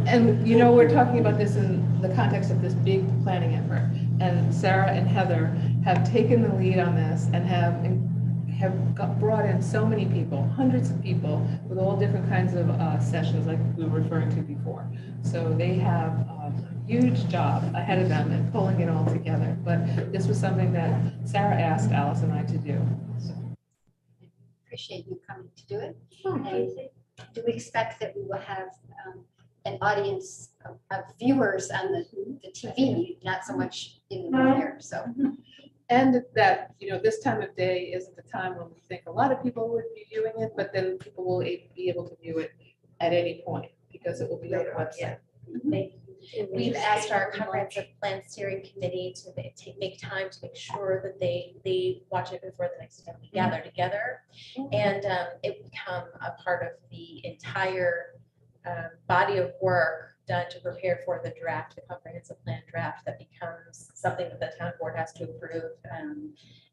And you know, we're talking about this in the context of this big planning effort. And Sarah and Heather have taken the lead on this and brought in so many people, hundreds of people, with all different kinds of sessions like we were referring to before. So they have a huge job ahead of them in pulling it all together. But this was something that Sarah asked Alice and I to do. So. Appreciate you coming to do it. And do we expect that we will have an audience of viewers on the TV, not so much in the room here? So. And that, you know, this time of day isn't the time when we think a lot of people would be viewing it, but then people will be able to view it at any point because it will be on the website. We've asked our comprehensive plan steering committee to make time to make sure that they watch it before the next time we gather together. And it become a part of the entire body of work done to prepare for the draft, the comprehensive plan draft that becomes something that the town board has to approve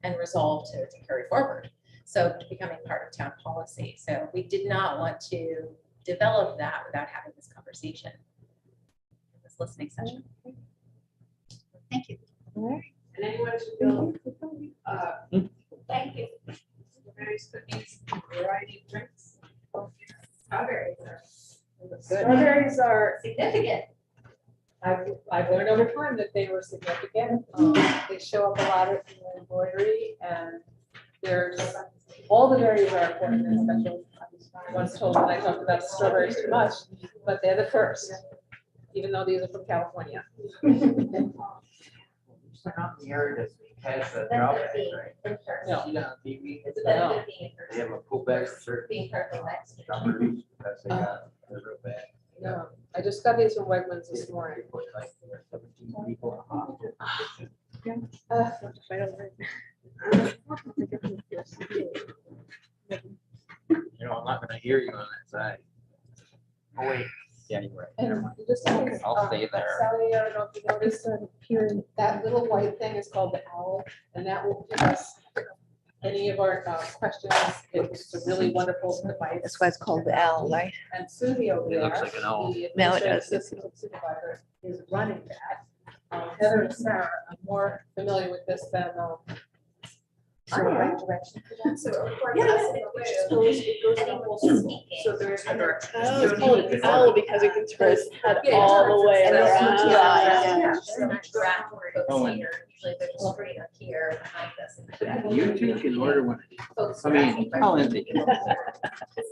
and resolve to carry forward. So becoming part of town policy. So we did not want to develop that without having this conversation, this listening session. Thank you. And anyone should feel, Thank you. various cookies, variety of drinks. Strawberries are Significant. I've learned over time that they were significant. They show up a lot in the embroidery, and there's all the berries are important and special. I was told when I talked about strawberries too much, but they're the first, even though these are from California. Not the area that's has the Then drop. they're being in person. See that on TV? It's No. better being in They person. have a pullback for certain Being perfect next to strawberries because they got, they're real bad. No, I just got these from Wegmans this morning. They put like 17 people in a hospital. You know, I'm not gonna hear you on that side. Oh, wait. Yeah, you're right. Never mind. Just I'll stay there. Sally, I don't know if you noticed, here, that little white thing is called the owl, and that will give us any of our questions. It's a really wonderful device. That's why it's called the owl, right? And Susie over It there, looks like an owl. the Now it administrative does. assistant supervisor, is running that. Heather and Sarah are more familiar with this than I'm in the right direction. So it records Yeah, us. yeah, It yeah. goes the whole speaking. So there's. Oh, it's called an owl because it can turn its head all the way And it's around. not- Yeah. So much draft where it's Oh, and- here. Usually there's a screen up here behind us. You two can order one of these. Folks I are mean, asking how questions. is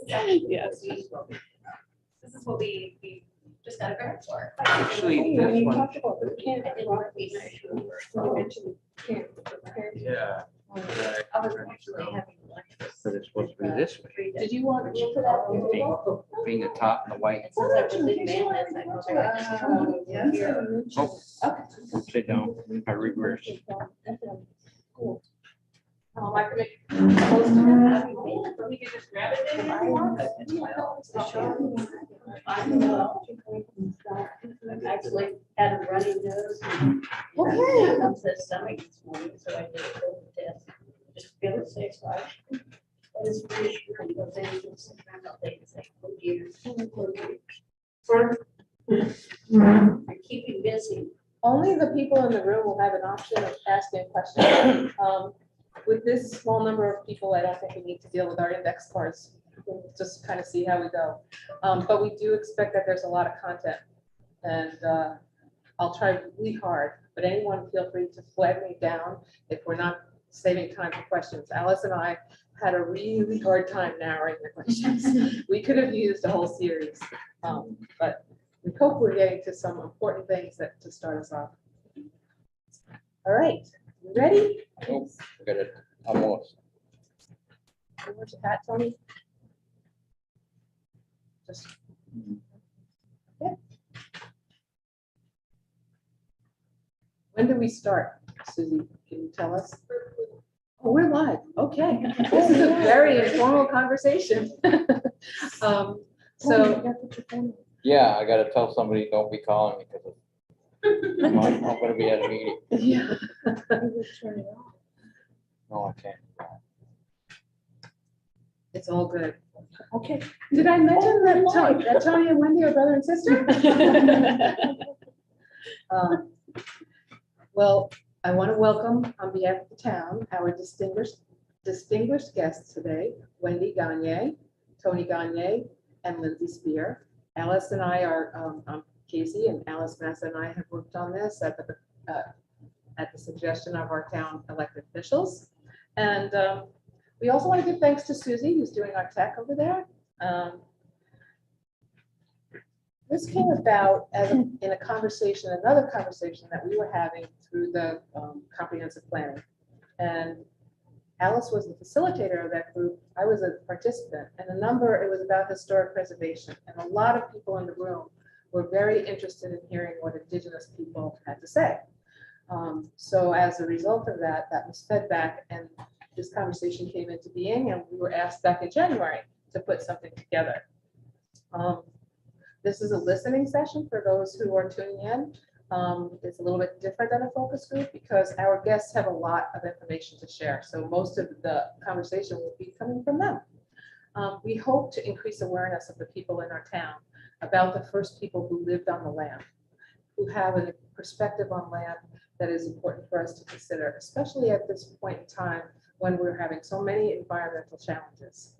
it? Yes. This is what we just got a grant for. Actually, this one, about I did more research. yeah. I was actually having lunch. But it's supposed to be this way, Did you want to put that? being the top and the white. And since I was in Manlis, I go back to Oh, sit down, I reverse. I can make close to that. We can just grab it then. I'm actually had a runny nose. Okay. Upset stomach this morning, so I did a COVID test. Just feel it safe, so I. It's reassuring, but then you can sit around all day and say, oh dear. I keep you busy. Only the people in the room will have an option of asking questions. With this small number of people, I don't think we need to deal with our index cards. We'll just kind of see how we go. But we do expect that there's a lot of content. And I'll try really hard, but anyone feel free to flag me down if we're not saving time for questions. Alice and I had a really hard time narrowing the questions. We could have used a whole series, but we hope we're getting to some important things that to start us off. All right, you ready? Oh, got it, almost. Where's your hat, Tony? Just. Yeah. When do we start, Susie? Can you tell us? Oh, we're live. Okay. This is a very informal conversation. So. Yeah, I gotta tell somebody, don't be calling me because I'm gonna be at a meeting. Yeah. No, I can't. It's all good. Okay. Did I mention that Tony and Wendy are brother and sister? Well, I want to welcome on behalf of the town, our distinguished guests today, Wendy Gagne, Tony Gagne, and Lindsay Spear. Alice and I are, Casey and Alice Massa and I have worked on this at the suggestion of our town elected officials. And we also want to give thanks to Susie, who's doing our tech over there. This came about in a conversation, another conversation that we were having through the comprehensive planning. And Alice was the facilitator of that group. I was a participant, and it was about historic preservation. And a lot of people in the room were very interested in hearing what Indigenous people had to say. So as a result of that, that was fed back, and this conversation came into being, and we were asked back in January to put something together. This is a listening session for those who are tuning in. It's a little bit different than a focus group because our guests have a lot of information to share. So most of the conversation will be coming from them. We hope to increase awareness of the people in our town about the first people who lived on the land, who have a perspective on land that is important for us to consider, especially at this point in time when we're having so many environmental challenges.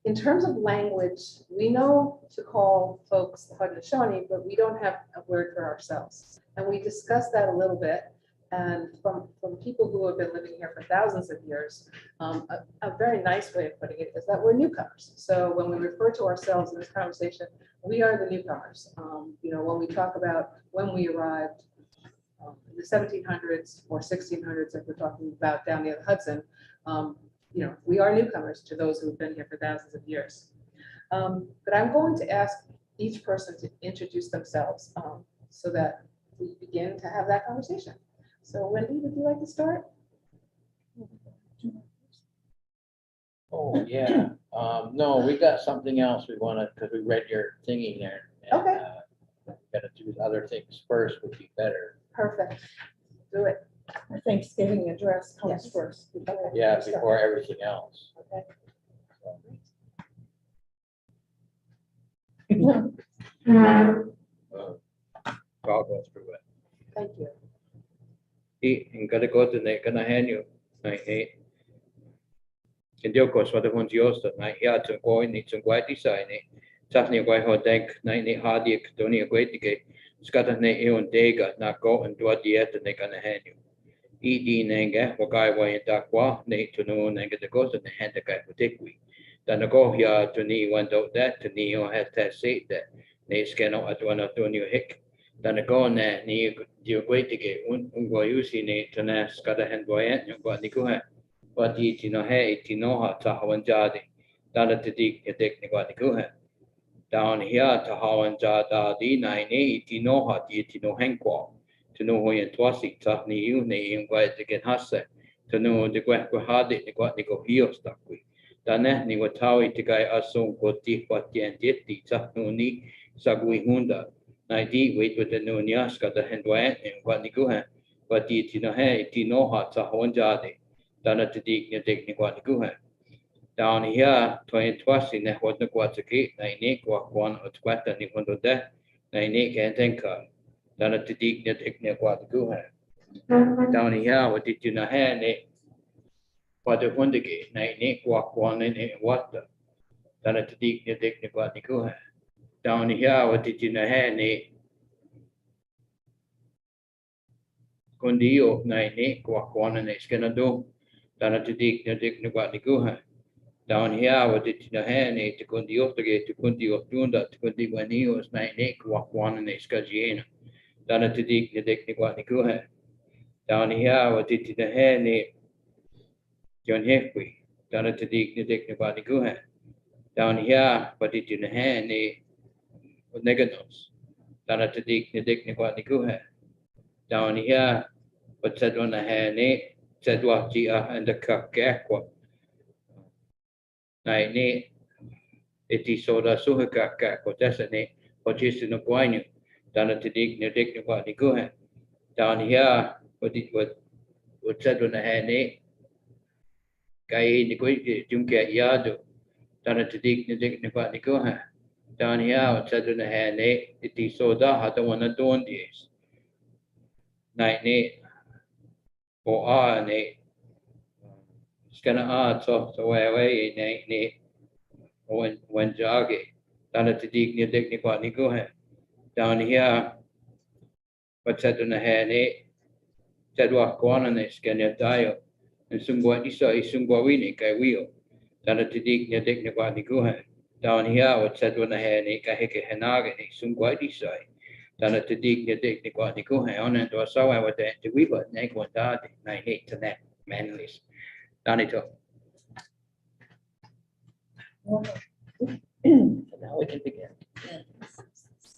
In terms of language, we know to call folks the Haudenosaunee, but we don't have a word for ourselves. And we discussed that a little bit. And from people who have been living here for thousands of years, a very nice way of putting it is that we're newcomers. So when we refer to ourselves in this conversation, we are the newcomers. When we talk about when we arrived in the 1700s or 1600s, if we're talking about down near the Hudson, we are newcomers to those who have been here for thousands of years. But I'm going to ask each person to introduce themselves so that we begin to have that conversation. So Wendy, would you like to start? Oh, yeah. No, we got something else we want to, because we read your thingy there. And, Okay. got to do other things first would be better. Perfect. Do it. Our Thanksgiving address comes Yes. first. Yeah, before everything else. Okay. I'll go through it. Thank you. In kada go to ne kana hanyu nai he indio ko swada hon diosta nai ya to go ni to go ti sai ne tafni go ho denk nai ne hadi k doni go ti ke skata ne e on dega na go and do diet ne kana hanyu di nenga wa kai wa ta kwa ne to no nenga de go to ne handa kai ko tekwi dan go ya to ni wan do that to ni o has to say that ne skeno atwana to ni hik dan go ne ni dio kweti ke un go yusi ne tana skada hen boyan go ni ko ha wa di ti no he ti no ha ta hawan ja de dan te dik ke tek ni go ni ko ha down here ta hawan ja da di nai ne ti no ha ti no hen ko to no ho yen twasi ta ni yu ne in go te ke hase to no de go ha de ni go hio sta kui dan ne ni wa tawi te kai ason ko ti pa tien ti ta no ni sagui hunda nai di wait with the no nyas ka the hendwa and what ni go ha what di ti no he ti no ha ta hon ja de dana te di ne tek ni what ni go ha down here 2020 ne hot no kwa te ki nai ne kwa kwan ot kwata ni hondo de nai ne ke tenka dana te di ne tek ne what ni go ha down here what did you no he ne what the hondo ke nai ne kwa kwan ne what dana te di ne tek ne what ni go ha down here what did you know ne kondio nai ne kwa kwana ne skena do dana te dik ne kwa ni kuha down here what did you know ne te kondio te kondio tunda te kondi wani os nai ne kwa kwana ne skajiena dana te dik ne kwa ni kuha down here what did you know ne John Hefwi dana te dik ne kwa ni kuha down here what did you know ne Neganos. Dana te dik ne kwa ni kuha. Down here, but said on the hand, said what gia and the kakakwa. Nai ne, iti soda suhaka kakwa desane, but just in the guinu. Dana te dik ne kwa ni kuha. Down here, what said on the hand, kai ni kui jumke yadu. Dana Tadik Nidik Nipat Nikoha. Down here, Chaduna Hane, it is so da Hatawana Don days. Night Nate or R Nate. Scanner art so away Nate when Jagi. Dana Tadik Nidik Nipat Nikoha. Down here, but Chaduna Hane, Chadwa Kwana Scanner Dio. And Sungwa Isa is Sungwawini, I will. Dana Tadik Nidik Nipat Nikoha. Down here, what said when I had a Kaheke Hanaga, soon quite decide. Dana Tadik Nidik Nipat Nikoha on and was so I would the weaver, Nag one dad, 98 to that manless. Danito. Now we can begin.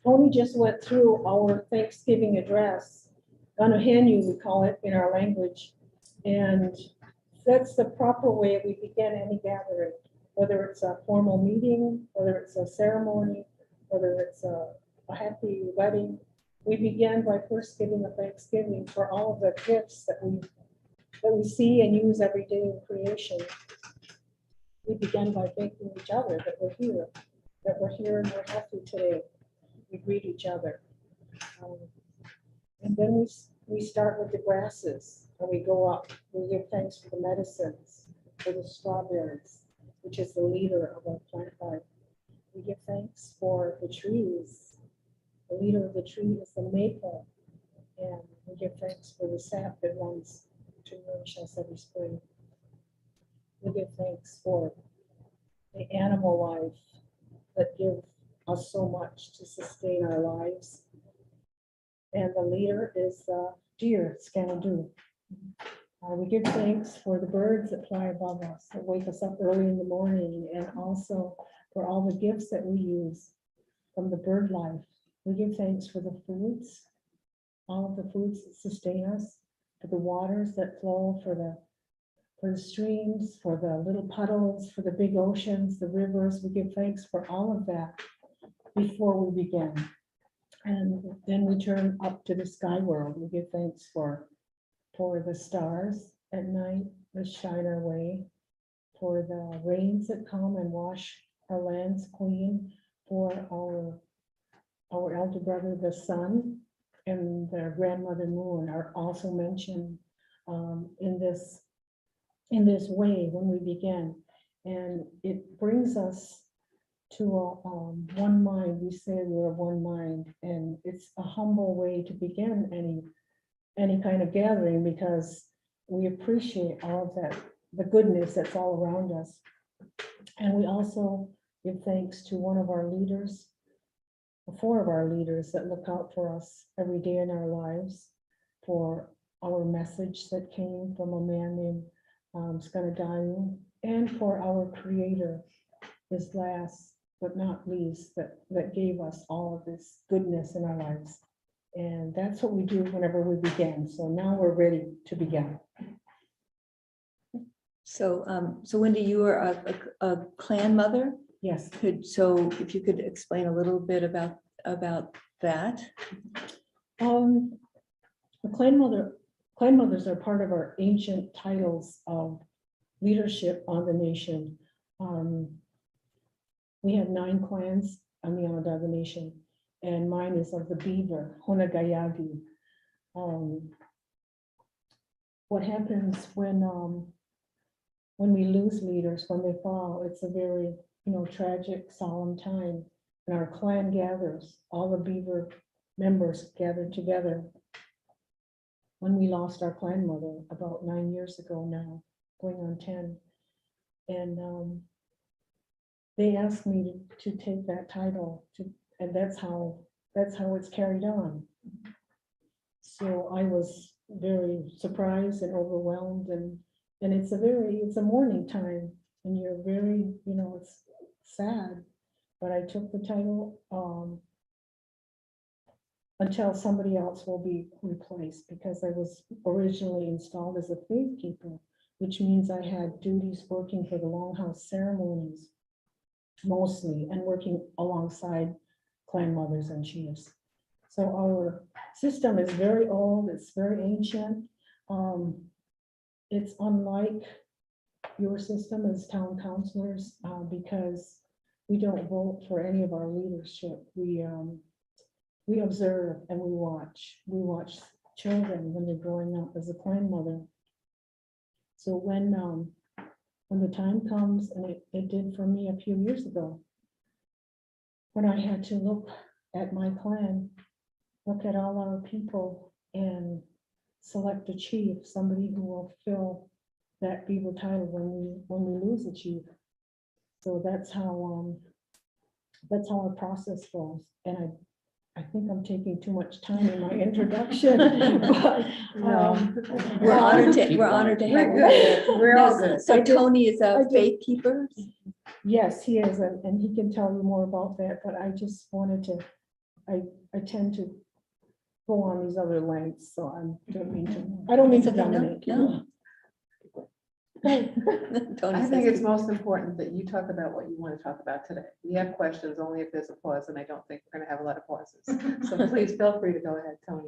Tony just went through our Thanksgiving address. Ganahanyu, we call it in our language. And that's the proper way we begin any gathering, whether it's a formal meeting, whether it's a ceremony, whether it's a happy wedding. We begin by first giving a Thanksgiving for all of the gifts that we see and use every day in creation. We begin by thanking each other that we're here and we're happy today. We greet each other. And then we start with the grasses and we go up. We give thanks for the medicines, for the strawberries, which is the leader of our plant life. We give thanks for the trees. The leader of the tree is the maple. And we give thanks for the sap that runs to nourish us every spring. We give thanks for the animal life that give us so much to sustain our lives. And the leader is deer, Scanadu. We give thanks for the birds that fly above us, that wake us up early in the morning, and also for all the gifts that we use from the bird life. We give thanks for the foods, all of the foods that sustain us, for the waters that flow, for the streams, for the little puddles, for the big oceans, the rivers. We give thanks for all of that before we begin. And then we turn up to the sky world. We give thanks for the stars at night that shine our way, for the rains that come and wash our lands clean, for our elder brother, the sun, and their grandmother moon are also mentioned in this way when we begin. And it brings us to one mind. We say we're one mind, and it's a humble way to begin any kind of gathering, because we appreciate all of that, the goodness that's all around us. And we also give thanks to one of our leaders, 4 of our leaders that look out for us every day in our lives, for our message that came from a man named Skanadayu, and for our creator, is last but not least, that gave us all of this goodness in our lives. And that's what we do whenever we begin. So now we're ready to begin. So, Wendy, you are a clan mother. Yes. So if you could explain a little bit about that. The clan mothers are part of our ancient titles of leadership on the nation. We have 9 clans on the Onondaga Nation, and mine is of the beaver, Honagayagi. What happens when we lose leaders, when they fall, it's a very, tragic, solemn time. And our clan gathers, all the beaver members gathered together. When we lost our clan mother about 9 years ago now, going on 10. And they asked me to take that title, and that's how it's carried on. So I was very surprised and overwhelmed, and it's a mourning time, and you're very, it's sad. But I took the title until somebody else will be replaced, because I was originally installed as a faith keeper, which means I had duties working for the Longhouse ceremonies mostly, and working alongside clan mothers and chiefs. So our system is very old, it's very ancient. It's unlike your system as town councilors, because we don't vote for any of our leadership. We observe and we watch. We watch children when they're growing up as a grandmother. So when the time comes, and it did for me a few years ago, when I had to look at my clan, look at all our people and select a chief, somebody who will fill that beaver title when we lose a chief. So that's how our process goes. And I think I'm taking too much time in my introduction. But, We're honored to have We're you. good. We're all Now, good. So Tony is I a did- faith keeper? Yes, he is, and he can tell you more about that, but I just wanted to, I tend to go on these other lengths, so I don't mean to dominate. No. I Tony think says it's most important that you talk about what you want to talk about today. We have questions only if there's a pause, and I don't think we're gonna have a lot of pauses. So please feel free to go ahead, Tony.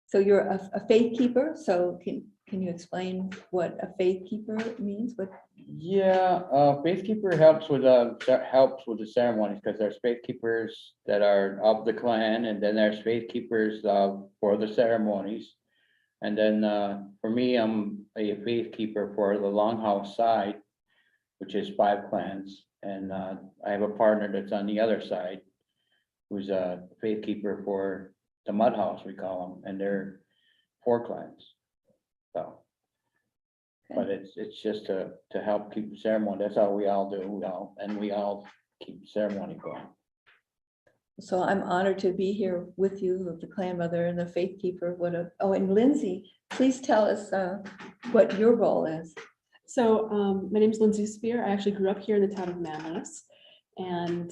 So you're a faith keeper, so can you explain what a faith keeper means? What, Yeah, faith keeper helps with the ceremonies, because there's faith keepers that are of the clan, and then there's faith keepers for the ceremonies. And then for me, I'm a faith keeper for the Longhouse side, which is 5 clans, and I have a partner that's on the other side, who's a faith keeper for the Mud House, we call them, and they're 4 clans. So. But it's just to help keep the ceremony. That's all we all do, and we all keep the ceremony going. so I'm honored to be here with you, the clan mother and the faith keeper. And Lindsay, please tell us what your role is. So my name is Lindsay Spear. I actually grew up here in the town of Manlius. And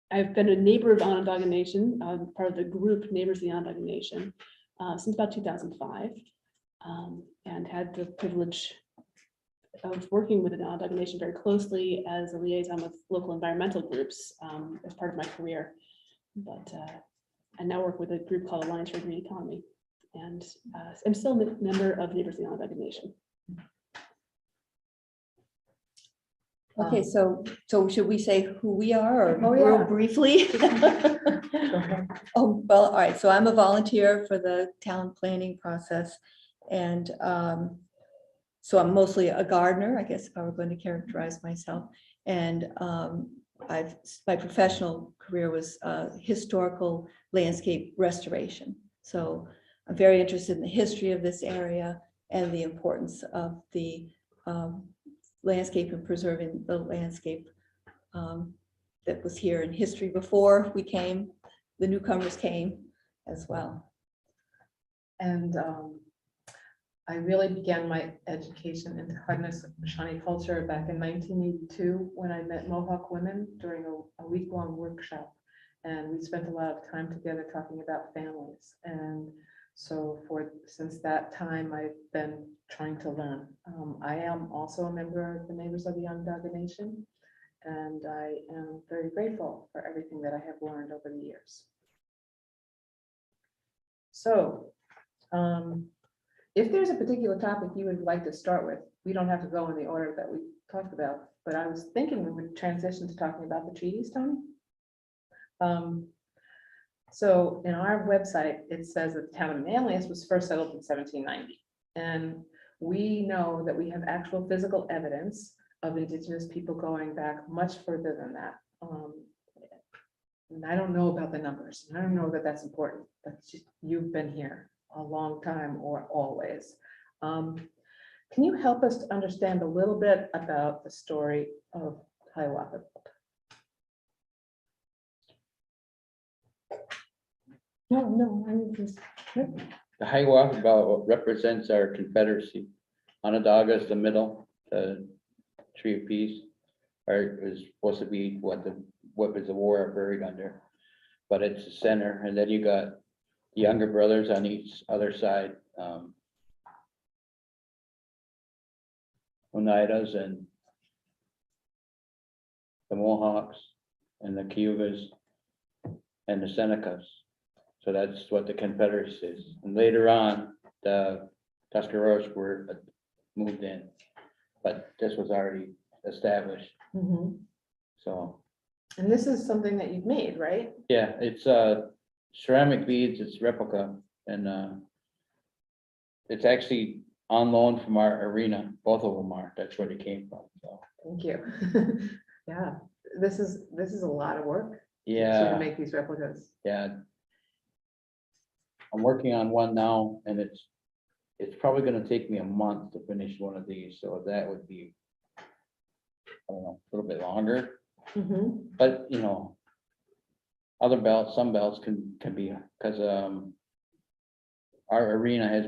I've been a neighbor of Onondaga Nation, part of the group Neighbors of the Onondaga Nation, since about 2005. And had the privilege of working with the Onondaga Nation very closely as a liaison with local environmental groups as part of my career. But I now work with a group called Alliance for a Green Economy. And I'm still a member of Neighbors of the Onondaga Nation. Okay, so should we say who we are Oh, or yeah. real briefly? Go ahead. Oh, well, all right, so I'm a volunteer for the town planning process. And so I'm mostly a gardener, I guess, if I were going to characterize myself. And my professional career was historical landscape restoration. So I'm very interested in the history of this area and the importance of the landscape and preserving the landscape that was here in history before the newcomers came as well. And I really began my education into Haudenosaunee culture back in 1982 when I met Mohawk women during a week-long workshop. And we spent a lot of time together talking about families. And so since that time, I've been trying to learn. I am also a member of the Neighbors of the Onondaga Nation, and I am very grateful for everything that I have learned over the years. So, if there's a particular topic you would like to start with, we don't have to go in the order that we talked about, but I was thinking we would transition to talking about the treaties, Tony. So in our website, it says that the town of Manlius was first settled in 1790. And we know that we have actual physical evidence of indigenous people going back much further than that. And I don't know about the numbers, and I don't know that that's important, but you've been here a long time or always. Can you help us to understand a little bit about the story of Hiawatha? No, I'm just, The Hiawatha belt represents our Confederacy. Onondaga is the middle, the tree of peace, or is supposed to be what was the war buried under. But it's the center, and then you got the younger brothers on each other side. Oneidas and the Mohawks and the Cayugas and the Senecas. So that's what the Confederacy is. And later on, the Tuscarawas were moved in, but this was already established, Mhm. so. And this is something that you've made, right? Yeah, it's ceramic beads, it's replica, and it's actually on loan from our arena, both of them are, that's where they came from, so. Thank you. Yeah, this is a lot of work. To Yeah, make these replicas. yeah. I'm working on one now, and it's probably gonna take me a month to finish one of these, so that would be, I don't know, a little bit longer, Mhm. but, you know, other belts, some belts can be, because our arena has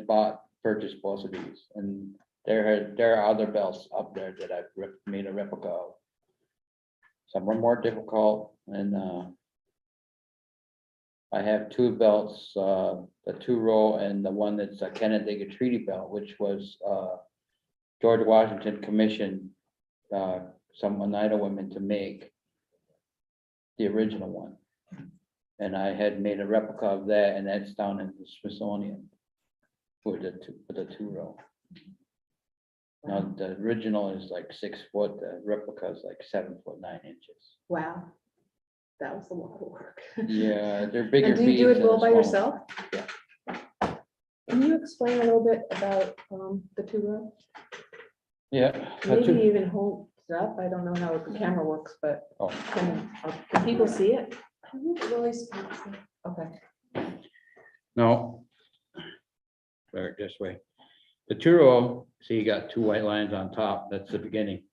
purchased both of these, and there are other belts up there that I've made a replica of. Some are more difficult, and I have two belts, the 2-row and the one that's a Canandaigua Treaty belt, which was George Washington commissioned some Oneida women to make the original one. And I had made a replica of that, and that's down in the Smithsonian with the 2-row. Now, the original is like 6 foot, the replica is like 7 foot 9 inches. Wow. That was a lot of work. Yeah, they're bigger. And do you do beads it than all the by small yourself? Can you explain a little bit about the 2-row? Yeah. Maybe even hold it up. I don't know how the camera works, but Oh. can people see it? Okay. No. Better this way. The 2-row, see, you got 2 white lines on top, that's the beginning.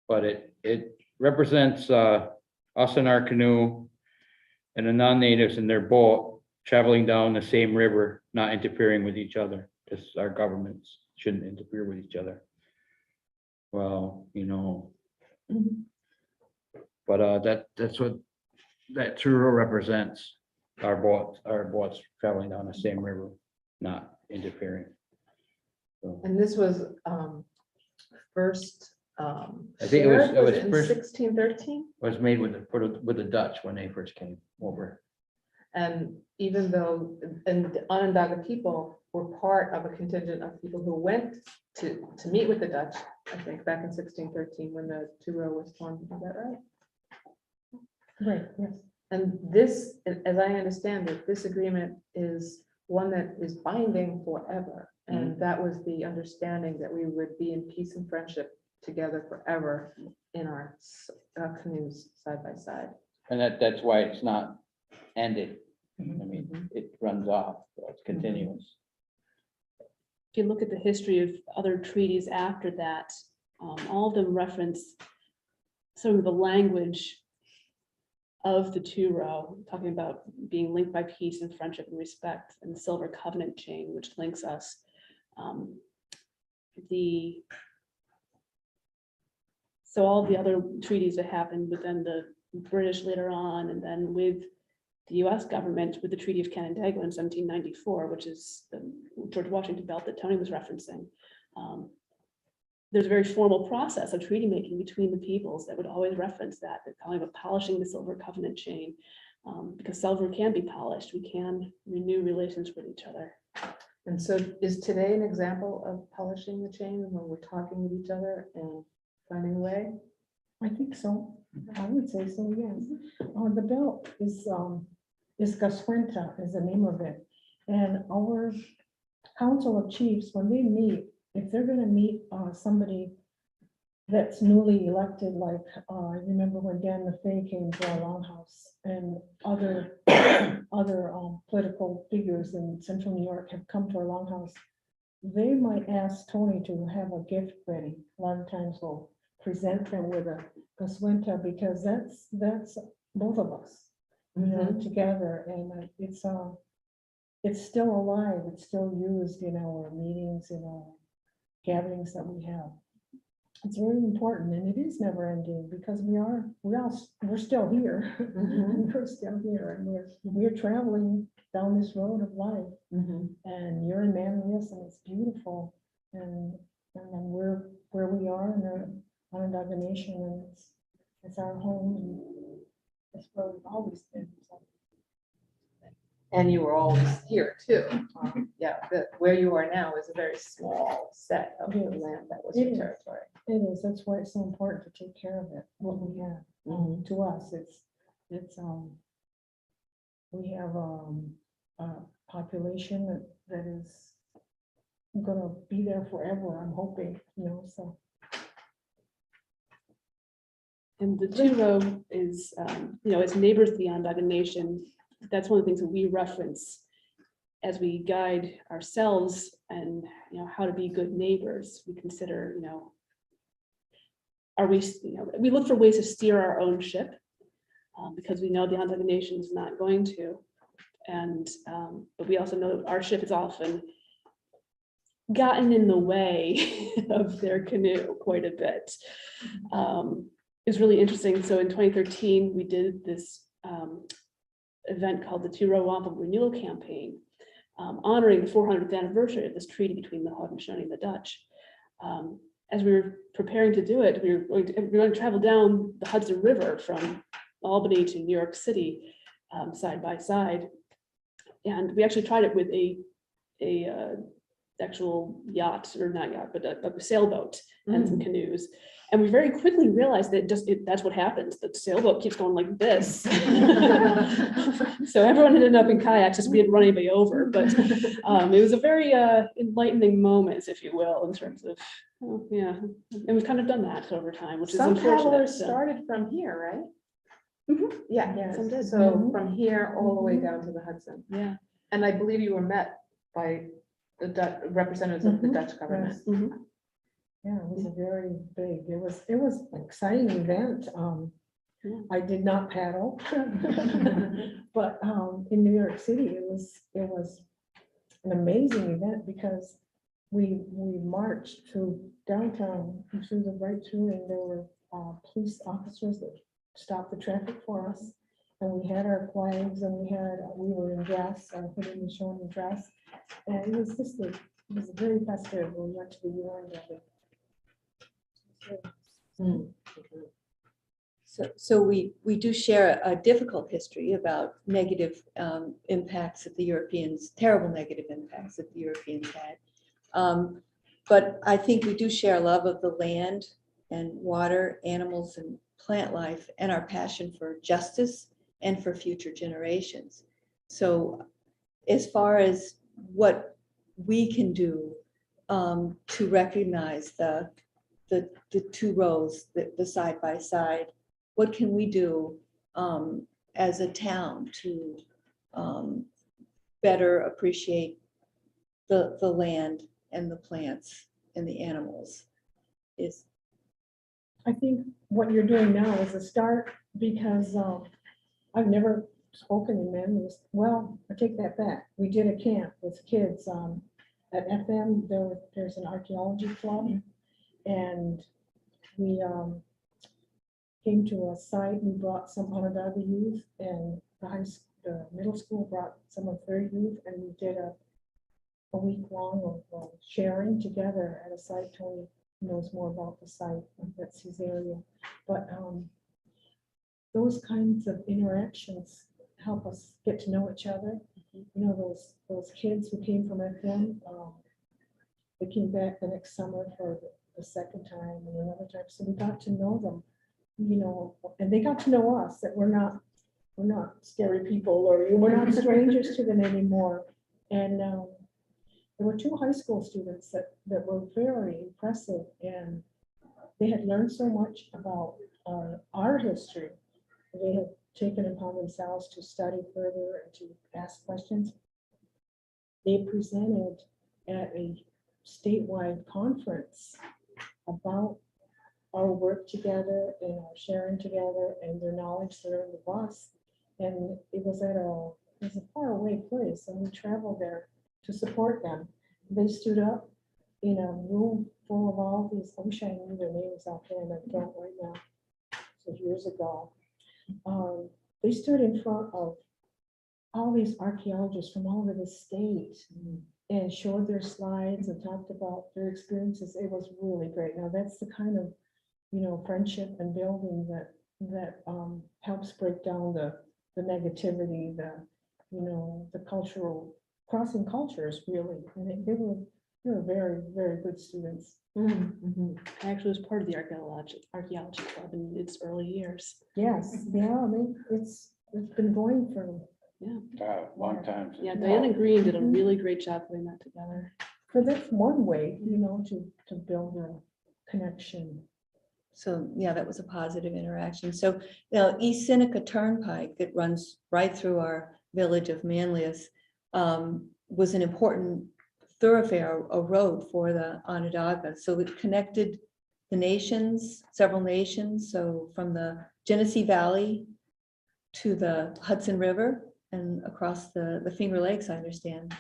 But it represents us in our canoe and the non-natives in their boat traveling down the same river, not interfering with each other, because our governments shouldn't interfere with each other. Well, you know. But that's what that 2-row represents, our boats traveling down the same river, not interfering. So, And this was first. I think it was in first- 1613. was made with the Dutch when they first came over. And even though, and the Onondaga people were part of a contingent of people who went to meet with the Dutch, I think, back in 1613, when the 2-row was formed, is that right? Right, yes. And this, as I understand it, this agreement is one that is binding forever. And that was the understanding, that we would be in peace and friendship together forever in our canoes side by side. And that's why it's not ended. I mean, it runs off, so it's continuous. If you look at the history of other treaties after that, all of them reference some of the language of the 2-row, talking about being linked by peace and friendship and respect, and the Silver Covenant chain, which links us. So all the other treaties that happened within the British later on, and then with the US government with the Treaty of Canandaigua in 1794, which is the George Washington belt that Tony was referencing. There's a very formal process of treaty making between the peoples that would always reference that, they're calling it polishing the Silver Covenant chain. Because silver can be polished, we can renew relations with each other. And so is today an example of polishing the chain when we're talking with each other and finding a way? I think so. I would say so, yes. The belt is Gaswenta is the name of it. And our council of chiefs, when they meet, if they're gonna meet somebody that's newly elected, like I remember when Dan Maffei came to our longhouse, and other political figures in central New York have come to our longhouse, they might ask Tony to have a gift ready. A lot of times we'll present them with a Gaswenta, because that's both of us, you know, together, and it's still alive, it's still used in our meetings, in our gatherings that we have. It's very important, and it is never ending, because we're still here. We're still here, and we're traveling down this road of life, and you're in Manlius, and it's beautiful, and then we're where we are in the Onondaga Nation, and it's our home, and it's where we've always been. So. And you were always here too. Yeah, where you are now is a very small set of the land that was your It is. territory. It is, that's why it's so important to take care of it, what we have. To us, it's, we have, a population that is gonna be there forever, I'm hoping, so. And the two row is, as neighbors to the Onondaga Nation, that's one of the things that we reference as we guide ourselves and, how to be good neighbors. We consider, are we, we look for ways to steer our own ship because we know the Onondaga Nation is not going to. And, but we also know our ship has often gotten in the way of their canoe quite a bit. It's really interesting. So in 2013, we did this event called the Two-Row Wampum Renewal Campaign, honoring the 400th anniversary of this treaty between the Haudenosaunee and the Dutch. As we were preparing to do it, we were going to travel down the Hudson River from Albany to New York City, side by side. And we actually tried it with a actual yacht, or not yacht, but a sailboat and some canoes. And we very quickly realized that that's what happens. The sailboat keeps going like this. So everyone ended up in kayaks, just we didn't run anybody over. But it was a very enlightening moment, if you will, in terms of, yeah. And we've kind of done that over time, which is Some unfortunate. paddlers so. started from here, right? Yeah, Yes. some did. Mhm. So from here all the way down to the Hudson. Yeah. And I believe you were met by the representatives of the Dutch government. Yes. Mhm. Yeah, it was a very big, it was an exciting event. Yeah. I did not paddle. But in New York City, it was an amazing event because we marched through downtown, right through, and there were police officers that stopped the traffic for us. And we had our flags and we were in dress, our hoodie showing in dress. And it was just it was very festive. We went to the UN building. So we do share a difficult history about negative impacts that the Europeans, terrible negative impacts that the Europeans had. But I think we do share a love of the land and water, animals and plant life, and our passion for justice and for future generations. So as far as what we can do to recognize the two rows, the side by side, what can we do as a town to better appreciate the land and the plants and the animals? I think what you're doing now is a start because I've never spoken in memories. Well, I take that back. We did a camp with kids at FM. There's an archaeology club, and we came to a site. We brought some Onondaga youth, and the middle school brought some of their youth, and we did a week long of sharing together at a site. Tony knows more about the site. That's his area, but those kinds of interactions help us get to know each other. Those kids who came from FM, they came back the next summer for the second time and another time. So we got to know them, and they got to know us, that we're not scary people, or we're not strangers to them anymore. And there were two high school students that were very impressive, and they had learned so much about our history. They had taken upon themselves to study further and to ask questions. They presented at a statewide conference about our work together and our sharing together and their knowledge there in the bus. And it was a faraway place, and we traveled there to support them. They stood up in a room full of all these, I wish I knew their names offhand, I don't right now. So years ago, they stood in front of all these archaeologists from all over the state and showed their slides and talked about their experiences. It was really great. Now that's the kind of, friendship and building that helps break down the negativity, you know, the cultural, crossing cultures really. And they were very, very good students. I actually was part of the archaeology club in its early years. Yes, yeah, I mean, it's been going for Long time. since- Yeah, Diana Green did a really great job putting that together. So that's one way, you know, to build a connection. So, yeah, that was a positive interaction. So, East Seneca Turnpike that runs right through our village of Manlius was an important thoroughfare, a road for the Onondaga. So it connected the nations, several nations. So from the Genesee Valley to the Hudson River and across the Finger Lakes, I understand.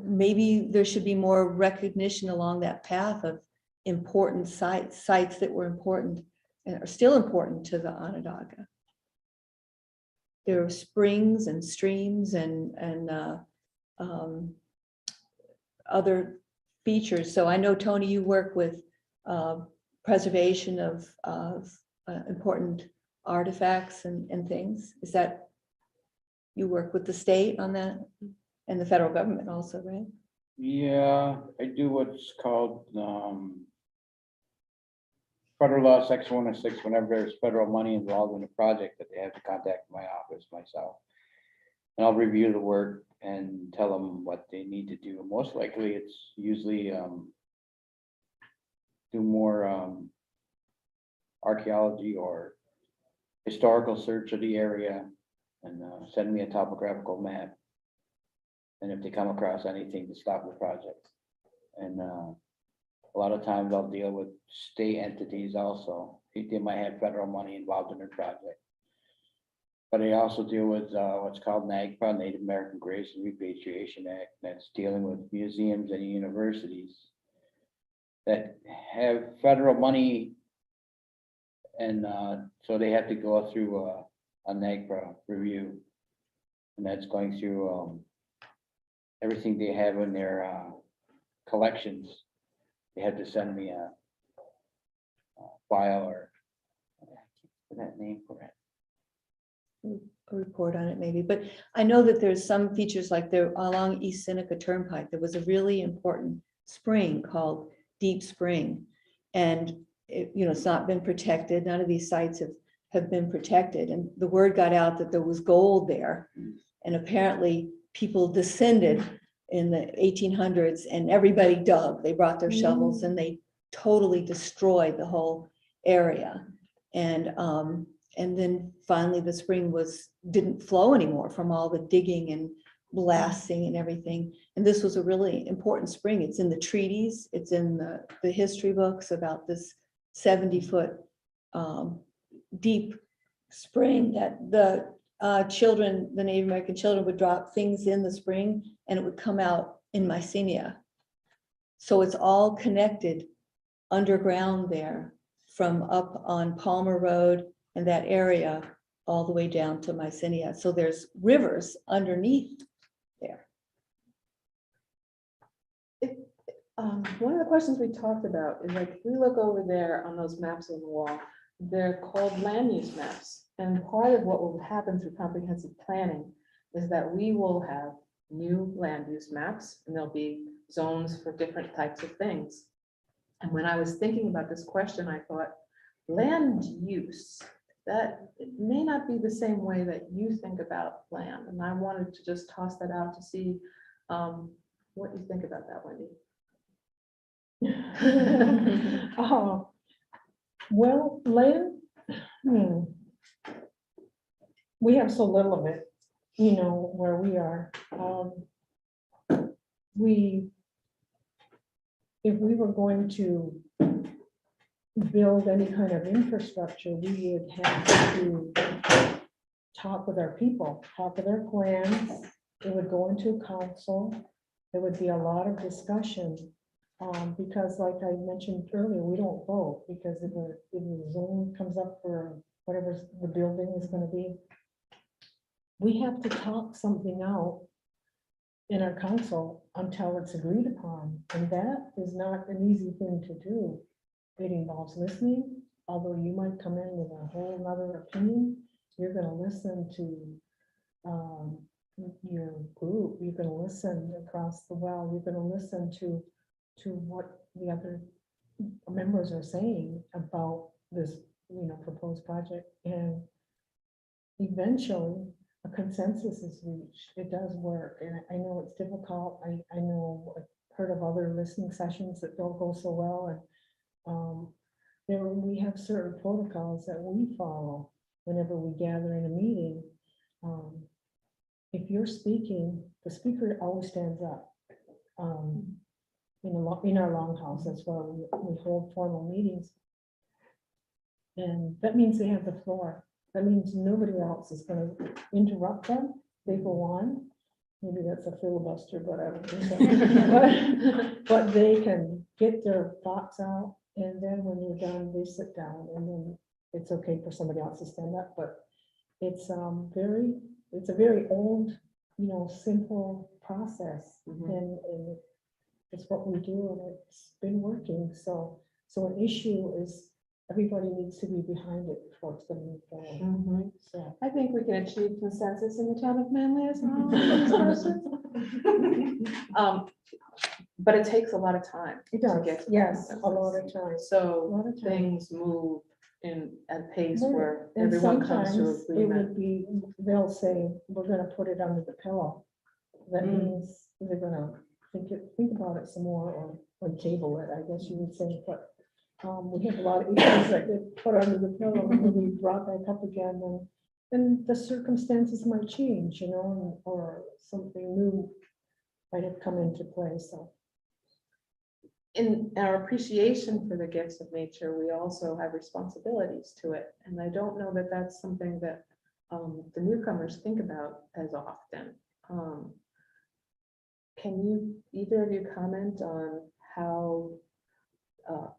Maybe there should be more recognition along that path of important sites that were important and are still important to the Onondaga. There are springs and streams and other features. So I know, Tony, you work with preservation of important artifacts and things. Is that, you work with the state on that and the federal government also, right? Yeah, I do what's called federal law section 106. Whenever there's federal money involved in a project, that they have to contact my office myself. And I'll review the work and tell them what they need to do. Most likely, it's usually do more archaeology or historical search of the area and send me a topographical map. And if they come across anything, to stop the project. And a lot of times I'll deal with state entities also. They might have federal money involved in their project. But I also deal with what's called NAGPRA, Native American Graves and Repatriation Act. That's dealing with museums and universities that have federal money. And so they have to go through a NAGPRA review. And that's going through everything they have in their collections. They had to send me a file or that name for it. A report on it maybe, but I know that there's some features like there along East Seneca Turnpike, there was a really important spring called Deep Spring. And it's not been protected. None of these sites have been protected. And the word got out that there was gold there. And apparently people descended in the 1800s and everybody dug. They brought their shovels and they totally destroyed the whole area. And then finally the spring didn't flow anymore from all the digging and blasting and everything. And this was a really important spring. It's in the treaties. It's in the history books about this 70-foot deep spring that the children, the Native American children, would drop things in the spring and it would come out in Mycenae. So it's all connected underground there from up on Palmer Road and that area all the way down to Mycenae. So there's rivers underneath there. One of the questions we talked about is like, if we look over there on those maps on the wall, they're called land use maps. And part of what will happen through comprehensive planning is that we will have new land use maps and there'll be zones for different types of things. And when I was thinking about this question, I thought, land use, that it may not be the same way that you think about land. And I wanted to just toss that out to see what you think about that, Wendy. Oh, well, land, we have so little of it, where we are. If we were going to build any kind of infrastructure, we would have to talk with our people, talk with their plans. It would go into council. There would be a lot of discussion. Because like I mentioned earlier, we don't vote because if the zone comes up for whatever the building is going to be, we have to talk something out in our council until it's agreed upon. And that is not an easy thing to do. It involves listening, although you might come in with a whole other opinion, you're going to listen to your group, you're gonna listen across the well, you're gonna listen to what the other members are saying about this, proposed project, and eventually a consensus is reached. It does work, and I know it's difficult. I know, I've heard of other listening sessions that don't go so well, and we have certain protocols that we follow whenever we gather in a meeting. If you're speaking, the speaker always stands up. In our longhouse, that's where we hold formal meetings. And that means they have the floor. That means nobody else is gonna interrupt them. They go on. Maybe that's a filibuster, but I don't think so. But they can get their thoughts out, and then when you're done, they sit down, and then it's okay for somebody else to stand up. But it's it's a very old, simple process, and it's what we do, and it's been working. So an issue is, everybody needs to be behind it before it's gonna move forward. So. I think we can achieve consensus in the town of Manly as well. on this person. But it takes a lot of time. It to does, get to yes, consensus. a lot of times. A So lot of times. things move at a pace where And everyone comes to sometimes it agreement. would be, they'll say, we're gonna put it under the pillow. That means they're gonna think about it some more, or table it, I guess you would say, but we have a lot of issues that get put under the pillow and then we brought back up again, and then the circumstances might change, or something new might have come into play, so. In our appreciation for the gifts of nature, we also have responsibilities to it. And I don't know that that's something that the newcomers think about as often. Can you, either of you, comment on how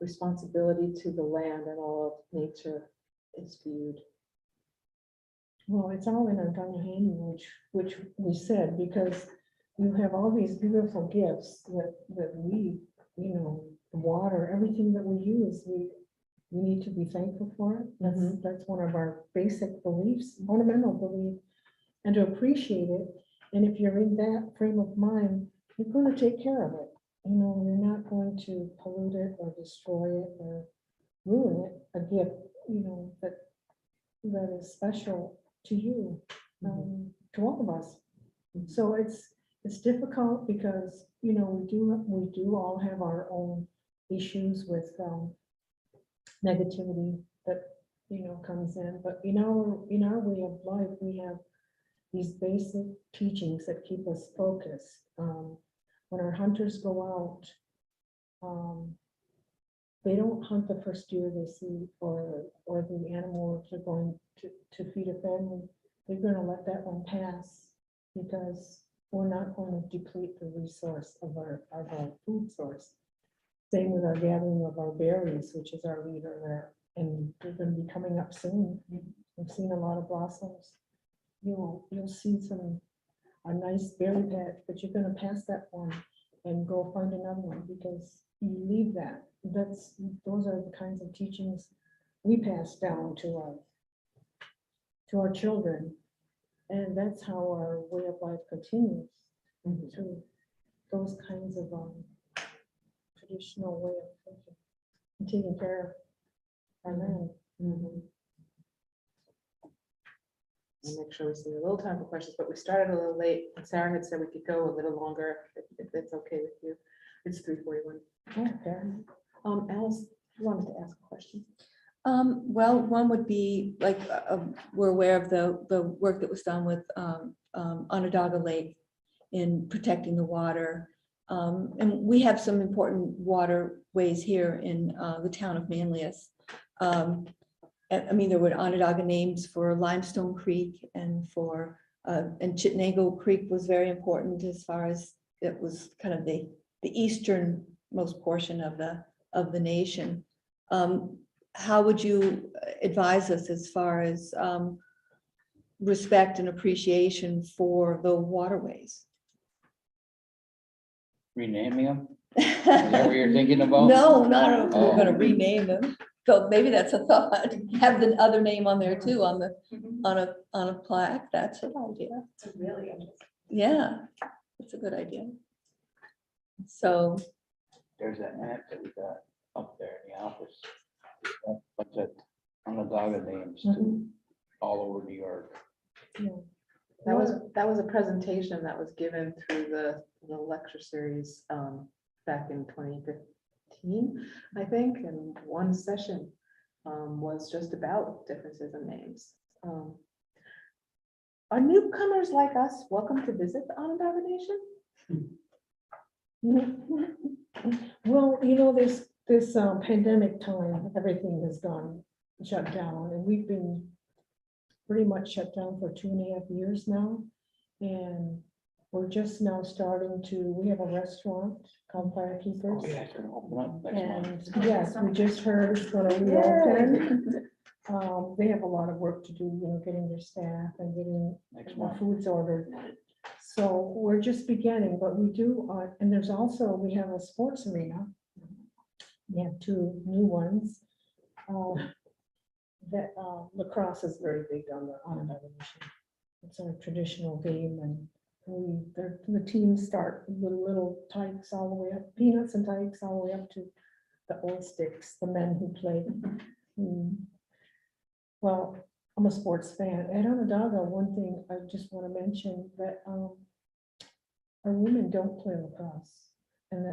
responsibility to the land and all of nature is viewed? Well, it's all in our Gunner Handy, which we said, because you have all these beautiful gifts that we, the water, everything that we use, we need to be thankful for it. That's one of our basic beliefs, fundamental belief, and to appreciate it. And if you're in that frame of mind, you're going to take care of it. You're not going to pollute it or destroy it or ruin it. A gift, that is special to you, to all of us. So it's difficult because, we do all have our own issues with negativity that, comes in. But in our way of life, we have these basic teachings that keep us focused. When our hunters go out, they don't hunt the first deer they see, or the animal if they're going to feed a family. They're going to let that one pass, because we're not going to deplete the resource of our food source. Same with our gathering of our berries, which is our leader there, and they're going to be coming up soon. We've seen a lot of blossoms. You'll see a nice berry patch, but you're going to pass that one and go find another one, because you leave that. Those are the kinds of teachings we pass down to our children, and that's how our way of life continues, through those kinds of traditional way of thinking and taking care of our land. I'll make sure we see a little time for questions, but we started a little late, and Sarah had said we could go a little longer, if that's okay with you. It's 3:41. Okay. Alice, you wanted to ask a question? Well, one would be like, we're aware of the work that was done with Onondaga Lake in protecting the water. And we have some important waterways here in the town of Manlius. There were Onondaga names for Limestone Creek and and Chitnago Creek was very important, as far as it was kind of the easternmost portion of the nation. How would you advise us as far as respect and appreciation for the waterways? Renaming them? Is that what you're thinking about? No, not if we're Oh. gonna rename them. So maybe that's a thought, have the other name on there too, on the, on a plaque, that's an idea. It's really interesting. Yeah, that's a good idea. So, There's that map that we got up there in the office. What's that, Onondaga names all over New York. That was a presentation that was given through the lecture series back in 2015, I think, and one session was just about differences in names. Are newcomers like us welcome to visit the Onondaga Nation? Well, this pandemic time, everything has gone shut down, and we've been pretty much shut down for 2.5 years now. And we're just now starting to, we have a restaurant called Firekeepers. Oh, yeah, it's gonna open up next month. And yes, we just heard it's gonna reopen. They have a lot of work to do, getting their staff and getting Next the month. foods ordered. So we're just beginning, but we do, and there's also, we have a sports arena. We have 2 new ones. That lacrosse is very big on the Onondaga Nation. It's a traditional game, and the teams start with little tykes all the way up, peanuts and tykes all the way up to the old sticks, the men who play. Well, I'm a sports fan. At Onondaga, one thing I just want to mention that our women don't play lacrosse. And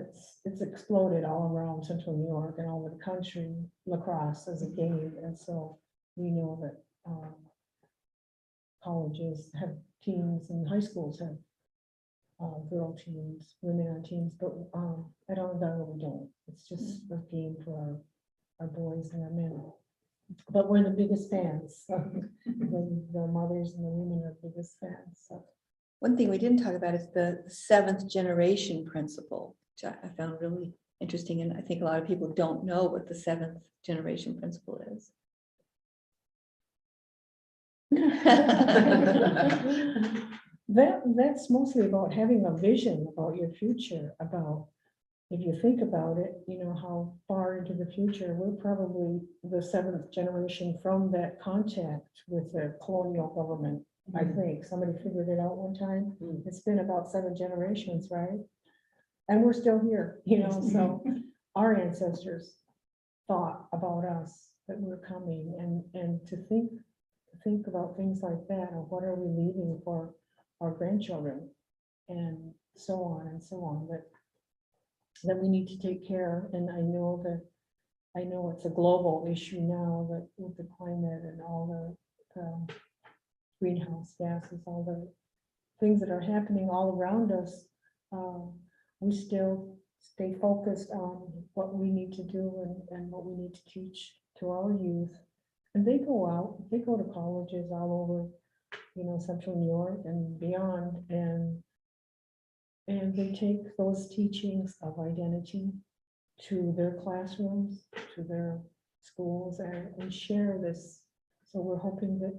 it's exploded all around central New York and all over the country, lacrosse as a game. And so we know that colleges have teams and high schools have girl teams, women on teams, but at Onondaga we don't. It's just a game for our boys and our men. But we're the biggest fans. The mothers and the women are the biggest fans. So. one thing we didn't talk about is the 7th generation principle, which I found really interesting, and I think a lot of people don't know what the 7th generation principle is. That's mostly about having a vision about your future, about, if you think about it, how far into the future, we're probably the 7th generation from that contact with the colonial government. I think somebody figured it out one time. It's been about 7 generations, right? And we're still here, so our ancestors thought about us, that we're coming, and to think about things like that, and what are we leaving for our grandchildren, and so on and so on, that we need to take care. And I know it's a global issue now, that with the climate and all the greenhouse gases, all the things that are happening all around us, we still stay focused on what we need to do and what we need to teach to our youth. And they go out, they go to colleges all over, central New York and beyond, and they take those teachings of identity to their classrooms, to their schools, and share this. So we're hoping that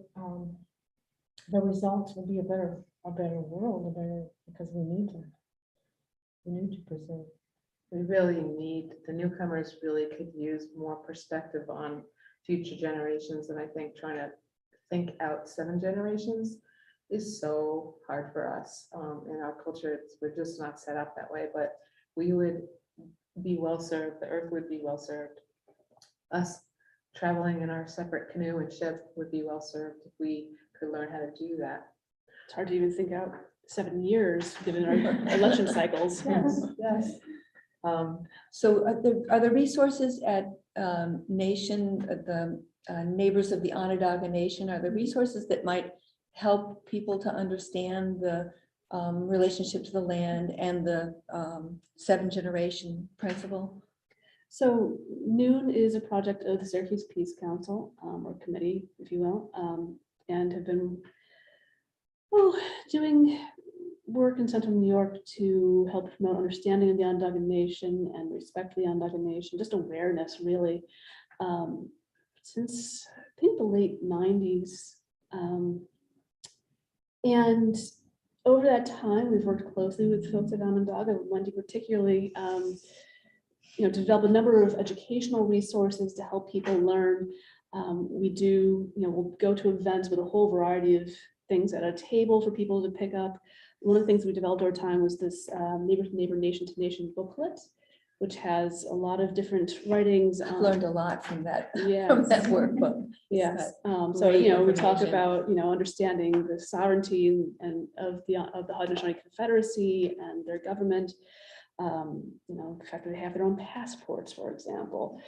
the results will be a better world, because we need to preserve. We really need, the newcomers really could use more perspective on future generations, and I think trying to think out 7 generations is so hard for us. In our culture, we're just not set up that way, but we would be well served, the earth would be well served. Us traveling in our separate canoe and ship would be well served if we could learn how to do that. It's hard to even think out 7 years, given our election cycles. Yes. So are the resources at the Neighbors of the Onondaga Nation, are the resources that might help people to understand the relationship to the land and the 7 generation principle? So Noon is a project of the Syracuse Peace Council, or committee, if you will, and have been doing work in central New York to help promote understanding of the Onondaga Nation and respect for the Onondaga Nation, just awareness really, since I think the late 90s. And over that time, we've worked closely with folks at Onondaga, Wendy particularly, to develop a number of educational resources to help people learn. We do, we'll go to events with a whole variety of things at a table for people to pick up. One of the things we developed over time was this Neighbor to Neighbor, Nation to Nation booklet, which has a lot of different writings. I've learned a lot from that, Yes. from that workbook. Yes, so, great we talk information. about, understanding the sovereignty and of the Haudenosaunee Confederacy and their government. The fact that they have their own passports, for example.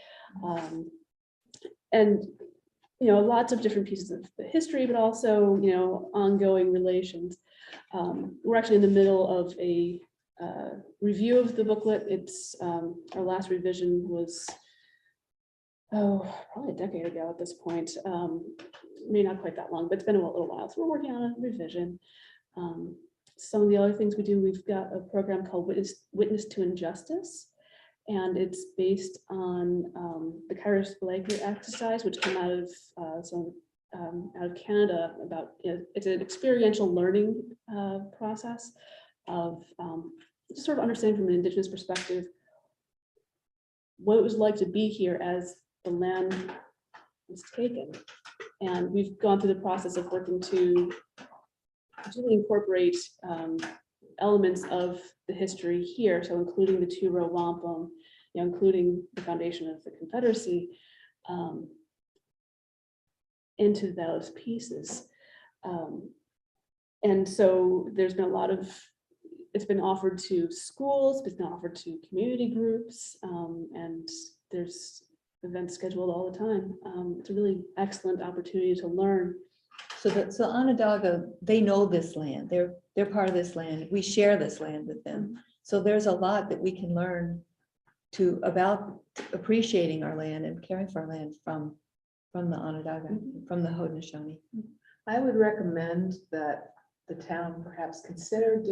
And, lots of different pieces of the history, but also, ongoing relations. We're actually in the middle of a review of the booklet. It's our last revision was probably a decade ago at this point. Maybe not quite that long, but it's been a little while. So we're working on a revision. Some of the other things we do, we've got a program called Witness to Injustice, and it's based on the Kairos Blakely exercise, which came out of out of Canada. About it's an experiential learning process of just sort of understanding from an Indigenous perspective what it was like to be here as the land was taken. And we've gone through the process of working to really incorporate elements of the history here, so including the two-row wampum, including the foundation of the Confederacy, into those pieces. And so there's been a lot of, it's been offered to schools, it's been offered to community groups, and there's events scheduled all the time. It's a really excellent opportunity to learn. So Onondaga, they know this land. They're part of this land. We share this land with them. So there's a lot that we can learn about appreciating our land and caring for our land from the Onondaga, from the Haudenosaunee. I would recommend that the town perhaps consider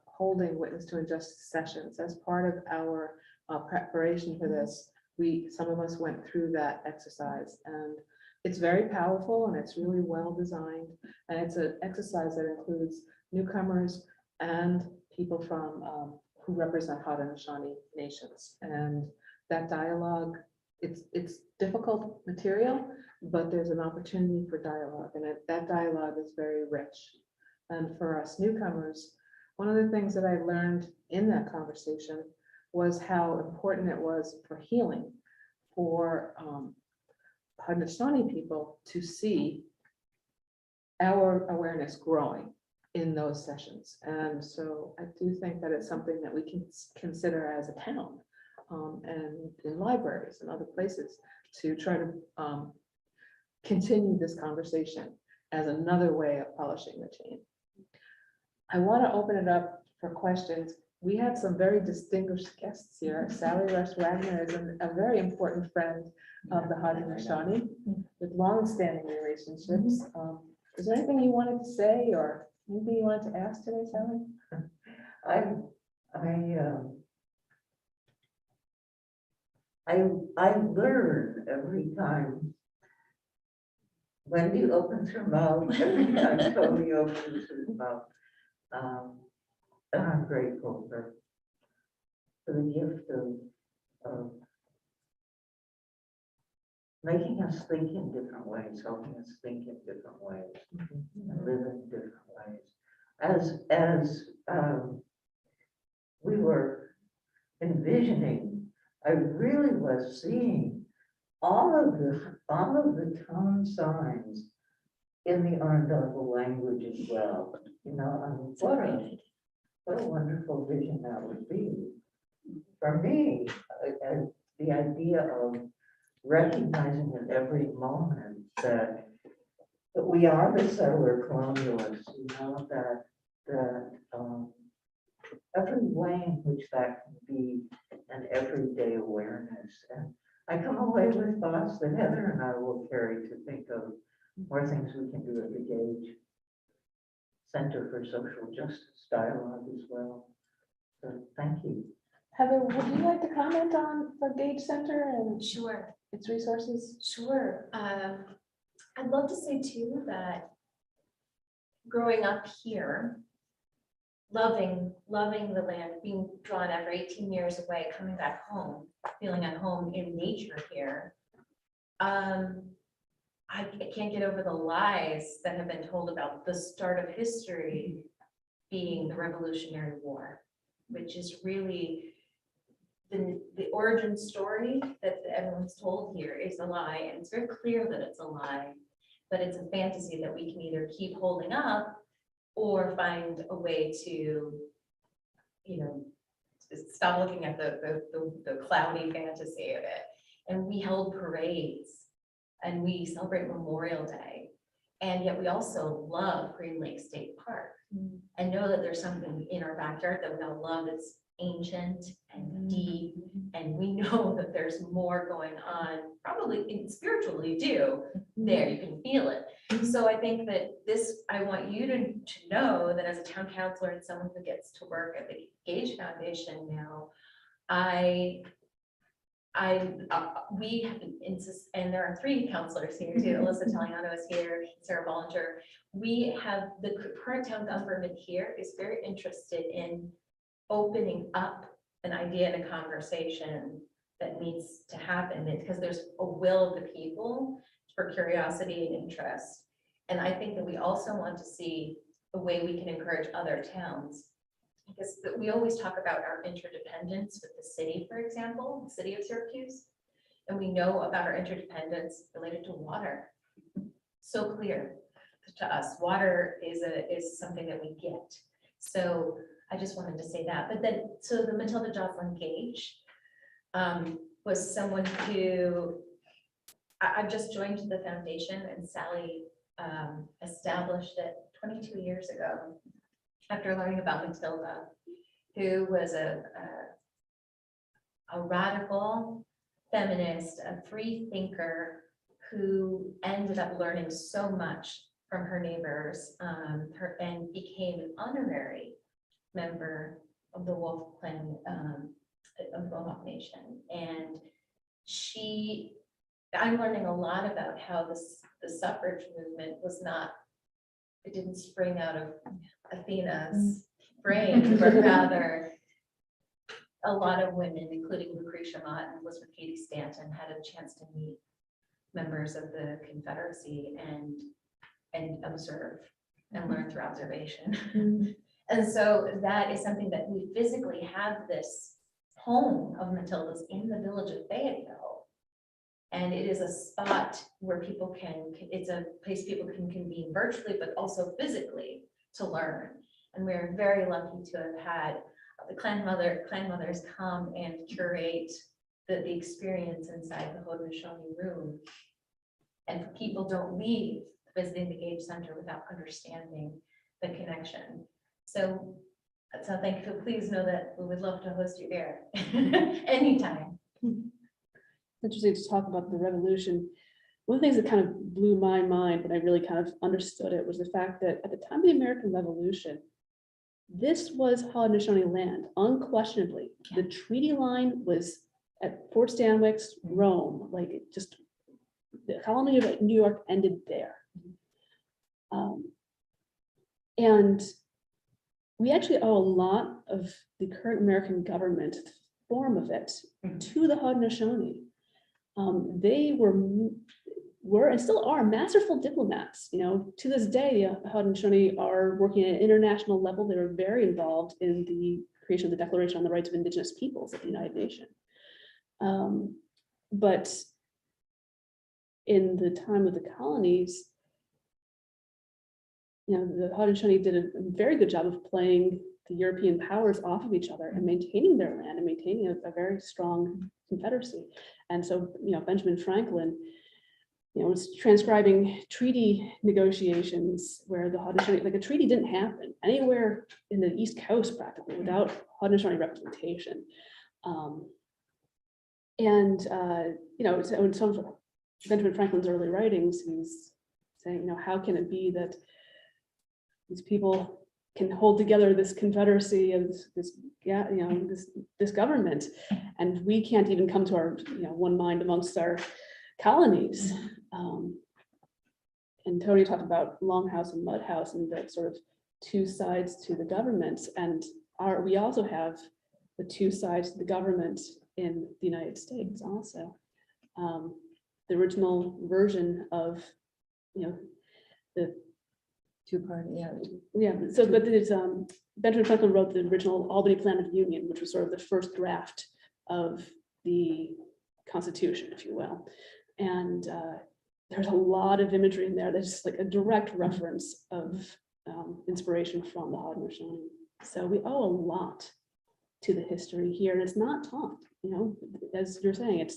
holding Witness to Injustice sessions as part of our preparation for this. Some of us went through that exercise, and it's very powerful and it's really well designed. And it's an exercise that includes newcomers and people from who represent Haudenosaunee nations. And that dialogue, it's difficult material, but there's an opportunity for dialogue, and that dialogue is very rich. And for us newcomers, one of the things that I learned in that conversation was how important it was for healing for Haudenosaunee people to see our awareness growing in those sessions. And so I do think that it's something that we can consider as a town, and in libraries and other places, to try to continue this conversation as another way of polishing the chain. I want to open it up for questions. We had some very distinguished guests here. Sally Rush Wagner is a very important friend of the Haudenosaunee with long-standing relationships. Is there anything you wanted to say or anything you wanted to ask today, Sally? I learn every time Wendy opens her mouth, every time Tony opens his mouth. And I'm grateful for the gift of making us think in different ways, helping us think in different ways, and live in different ways. As we were envisioning, I really was seeing all of the town signs in the Onondaga language as well. What a wonderful vision that would be. For me, the idea of recognizing at every moment that we are the settler colonialists, that every way in which that can be an everyday awareness. And I come away with thoughts that Heather and I will carry to think of more things we can do at the Gage Center for Social Justice Dialogue as well. So thank you. Heather, would you like to comment on the Gage Center and Sure, its resources? sure. I'd love to say too that growing up here, loving the land, being drawn after 18 years away, coming back home, feeling at home in nature here. I can't get over the lies that have been told about the start of history being the Revolutionary War, which is really the origin story that everyone's told here is a lie, and it's very clear that it's a lie, but it's a fantasy that we can either keep holding up or find a way to, stop looking at the cloudy fantasy of it. And we held parades and we celebrate Memorial Day. And yet we also love Green Lake State Park and know that there's something in our backyard that we all love that's ancient and deep. And we know that there's more going on, probably spiritually too, there, you can feel it. So I think that I want you to know that as a town councilor and someone who gets to work at the Gage Foundation now, we have insist, and there are 3 counselors here too. Alyssa Taliano is here, Sarah Bollinger. We have the current town government here is very interested in opening up an idea and a conversation that needs to happen because there's a will of the people for curiosity and interest. And I think that we also want to see a way we can encourage other towns. Because we always talk about our interdependence with the city, for example, the city of Syracuse. And we know about our interdependence related to water. So clear to us, water is something that we get. So I just wanted to say that. But then, so the Matilda Jocelyn Gage was someone who, I've just joined the foundation, and Sally established it 22 years ago after learning about Matilda, who was a radical feminist, a free thinker who ended up learning so much from her neighbors and became an honorary member of the Wolf Clan of the Mohawk Nation. And I'm learning a lot about how the suffrage movement was not, it didn't spring out of Athena's brain, but rather a lot of women, including Lucretia Mott and Elizabeth Cady Stanton, had a chance to meet members of the Confederacy and observe and learn through observation. And so that is something that we physically have this home of Matilda's in the village of Fayetteville. And it is a spot where people it's a place people can convene virtually, but also physically to learn. And we're very lucky to have had the clan mothers come and curate the experience inside the Haudenosaunee room. And people don't leave visiting the Gage Center without understanding the connection. So thank you. Please know that we would love to host you there anytime. Interesting to talk about the revolution. One of the things that kind of blew my mind when I really kind of understood it was the fact that at the time of the American Revolution, this was Haudenosaunee land, unquestionably. The treaty line was at Fort Stanwix, Rome, like it just, the colony of New York ended there. And we actually owe a lot of the current American government form of it to the Haudenosaunee. They were and still are masterful diplomats. To this day, the Haudenosaunee are working at an international level. They were very involved in the creation of the Declaration on the Rights of Indigenous Peoples at the United Nations. But in the time of the colonies, the Haudenosaunee did a very good job of playing the European powers off of each other and maintaining their land and maintaining a very strong confederacy. And so, Benjamin Franklin, was transcribing treaty negotiations where the Haudenosaunee, like a treaty didn't happen anywhere in the East Coast practically without Haudenosaunee representation. So in some of Benjamin Franklin's early writings, he's saying, how can it be that these people can hold together this confederacy and this government, and we can't even come to our one mind amongst our colonies. And Tony talked about Longhouse and Mudhouse and the sort of two sides to the government, and we also have the two sides to the government in the United States also. The original version of, the Two-party, yeah. yeah, so, but it's, Benjamin Franklin wrote the original Albany Plan of Union, which was sort of the first draft of the Constitution, if you will. And there's a lot of imagery in there. There's like a direct reference of inspiration from the Haudenosaunee. So we owe a lot to the history here, and it's not taught, as you're saying,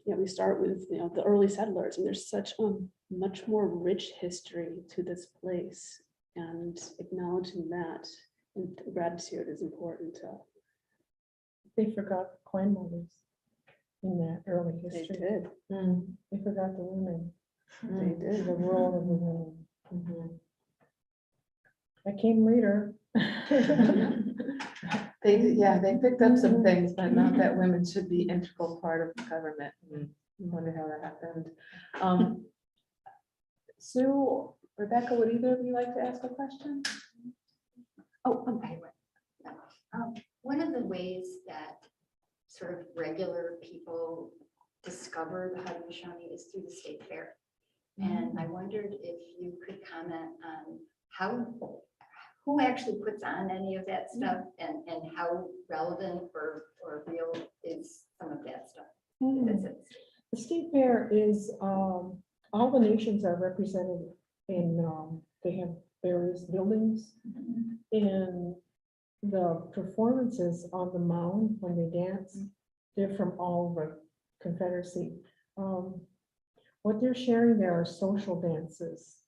yeah, we start with, the early settlers, and there's such a much more rich history to this place, and acknowledging that and gratitude is important. They forgot the clan mothers in that early They history. did, They forgot the women, they did. the role of the women. I came later. They picked up some things, but not that women should be integral part of the government. I wonder how that happened. Sue, Rebecca, would either of you like to ask a question? Oh, okay. One of the ways that sort of regular people discover the Haudenosaunee is through the state fair. And I wondered if you could comment on who actually puts on any of that stuff, and how relevant or real is some of that stuff. That's it. The state fair is, all the nations are represented in, they have various buildings. And the performances on the mound when they dance, they're from all the Confederacy. What they're sharing there are social dances,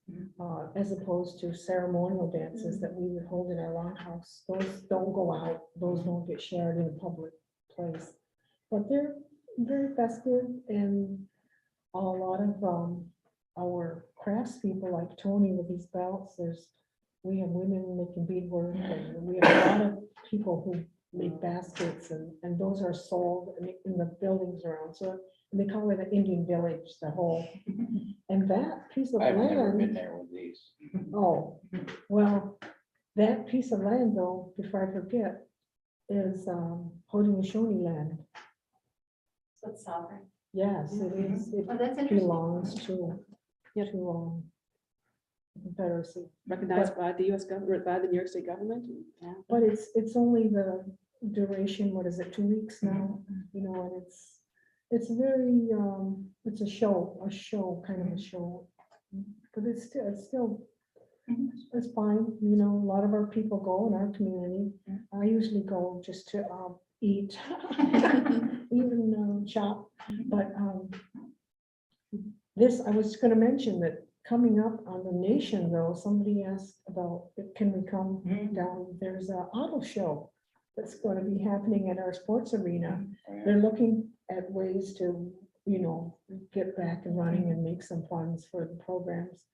as opposed to ceremonial dances that we would hold in our longhouse. Those don't go out, those don't get shared in a public place. But they're very festive, and a lot of our craftspeople like Tony with these belts, we have women making beadwork, and we have a lot of people who make baskets, and those are sold in the buildings around. So they call it an Indian village, the whole, and that piece of I've never been land. there with these. Oh, well, that piece of land though, before I forget, is Haudenosaunee land. So it's sovereign. Yes, it is. It Oh, that's interesting. belongs to Confederacy. Recognized by the US government, by the New York State government. Yeah. But it's only the duration, what is it, 2 weeks now, and it's very, it's a show, kind of a show. But it's still, it's fine, a lot of our people go in our community. I usually go just to eat, even shop, but I was gonna mention that coming up on the nation though, somebody asked about, can we come down, there's an auto show that's going to be happening at our sports arena. They're looking at ways to, get back and running and make some funds for the programs.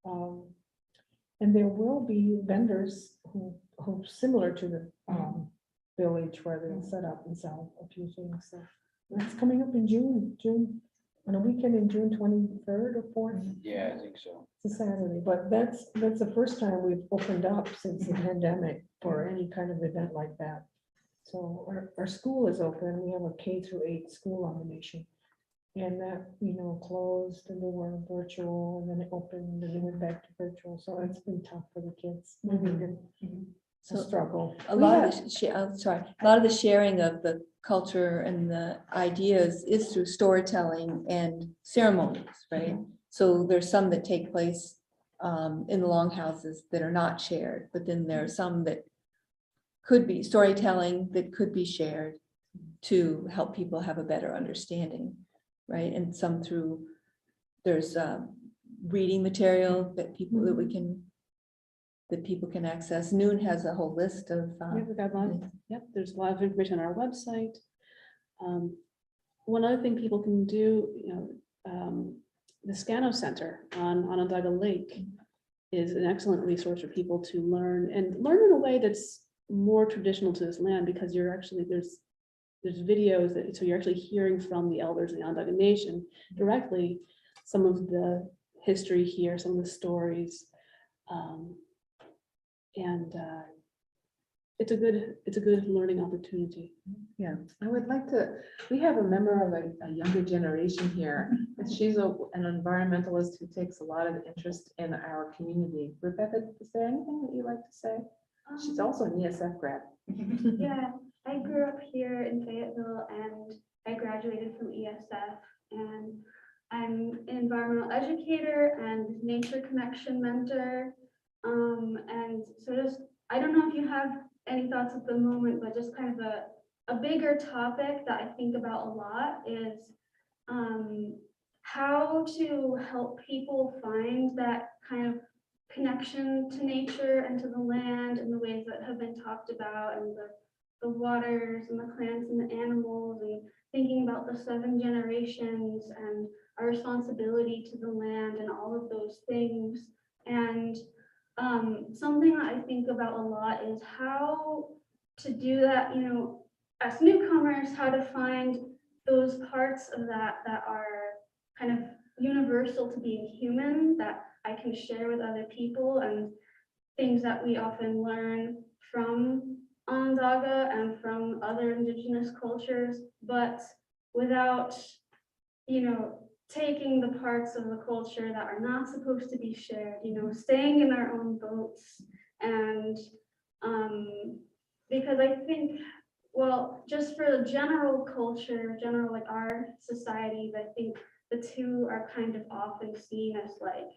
And there will be vendors who similar to the village where they'll set up and sell a few things. So it's coming up in June, on a weekend in June 23rd or 4th. Yeah, I think so. It's a Saturday, but that's the first time we've opened up since the pandemic for any kind of event like that. So our school is open. We have a K-8 school on the nation. And that, closed, and they were virtual, and then it opened, and they went back to virtual. So it's been tough for the kids. It's a struggle. A lot of the sharing of the culture and the ideas is through storytelling and ceremonies, right? So there's some that take place in the longhouses that are not shared, but then there are some that could be storytelling that could be shared to help people have a better understanding, right? And some through, there's reading material that people people can access. Noon has a whole list of. We've got a lot, there's a lot of information on our website. One other thing people can do, the Scano Center on Onondaga Lake is an excellent resource for people to learn in a way that's more traditional to this land, because you're actually, there's videos so you're actually hearing from the elders of the Onondaga Nation directly some of the history here, some of the stories. And it's a good learning opportunity. Yeah, I would like to, we have a member of a younger generation here. And she's an environmentalist who takes a lot of interest in our community. Rebecca, is there anything that you'd like to say? She's also an ESF grad. Yeah, I grew up here in Fayetteville and I graduated from ESF, and I'm an environmental educator and nature connection mentor. And so just, I don't know if you have any thoughts at the moment, but just kind of a bigger topic that I think about a lot is how to help people find that kind of connection to nature and to the land in the ways that have been talked about, and the waters and the plants and the animals, and thinking about the 7 generations and our responsibility to the land and all of those things. And something that I think about a lot is how to do that, you know, as newcomers, how to find those parts of that that are kind of universal to being human, that I can share with other people, and things that we often learn from Onondaga and from other indigenous cultures, but without, you know, taking the parts of the culture that are not supposed to be shared, you know, staying in our own boats. And because I think, well, just for the general culture, general like our societies, I think the two are kind of often seen as like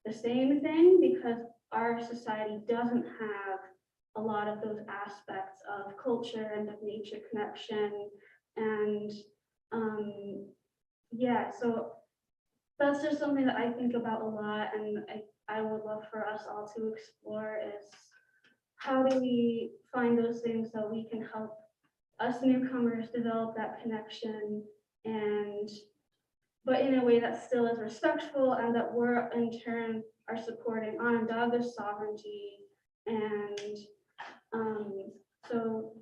the same thing, because our society doesn't have a lot of those aspects of culture and of nature connection. And yeah, so that's just something that I think about a lot, and I would love for us all to explore is how do we find those things so we can help us newcomers develop that connection, and but in a way that still is respectful, and that we're in turn are supporting Onondaga's sovereignty. And so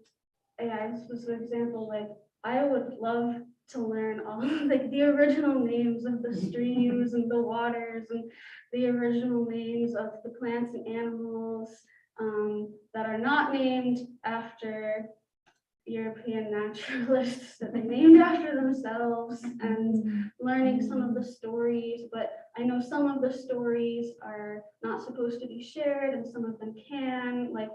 yeah, this was an example, like I would love to learn all like the original names of the streams and the waters, and the original names of the plants and animals that are not named after European naturalists, that they named after themselves, and learning some of the stories. But I know some of the stories are not supposed to be shared and some of them can. Like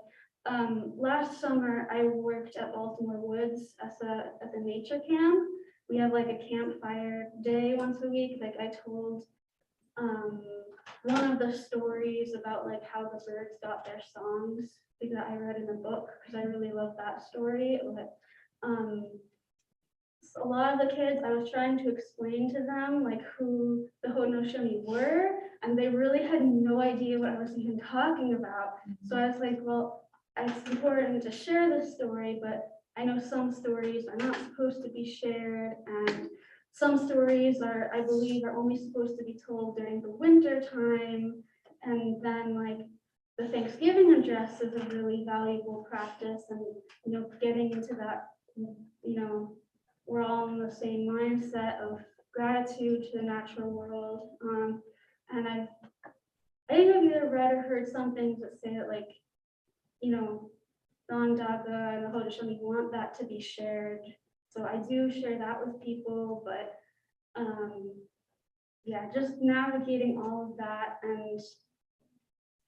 last summer, I worked at Baltimore Woods as a nature camp. We have like a campfire day once a week. Like I told one of the stories about like how the birds got their songs, that I read in the book, because I really love that story. But a lot of the kids, I was trying to explain to them like who the Haudenosaunee were, and they really had no idea what I was even talking about. So I was like, well, it's important to share this story, but I know some stories are not supposed to be shared, and some stories are, I believe, are only supposed to be told during the winter time. And then like the Thanksgiving address is a really valuable practice, and you know, getting into that, you know, we're all in the same mindset of gratitude to the natural world. And I think I've either read or heard some things that say that, like, you know, the Onondaga and the Haudenosaunee want that to be shared. So I do share that with people, but yeah, just navigating all of that and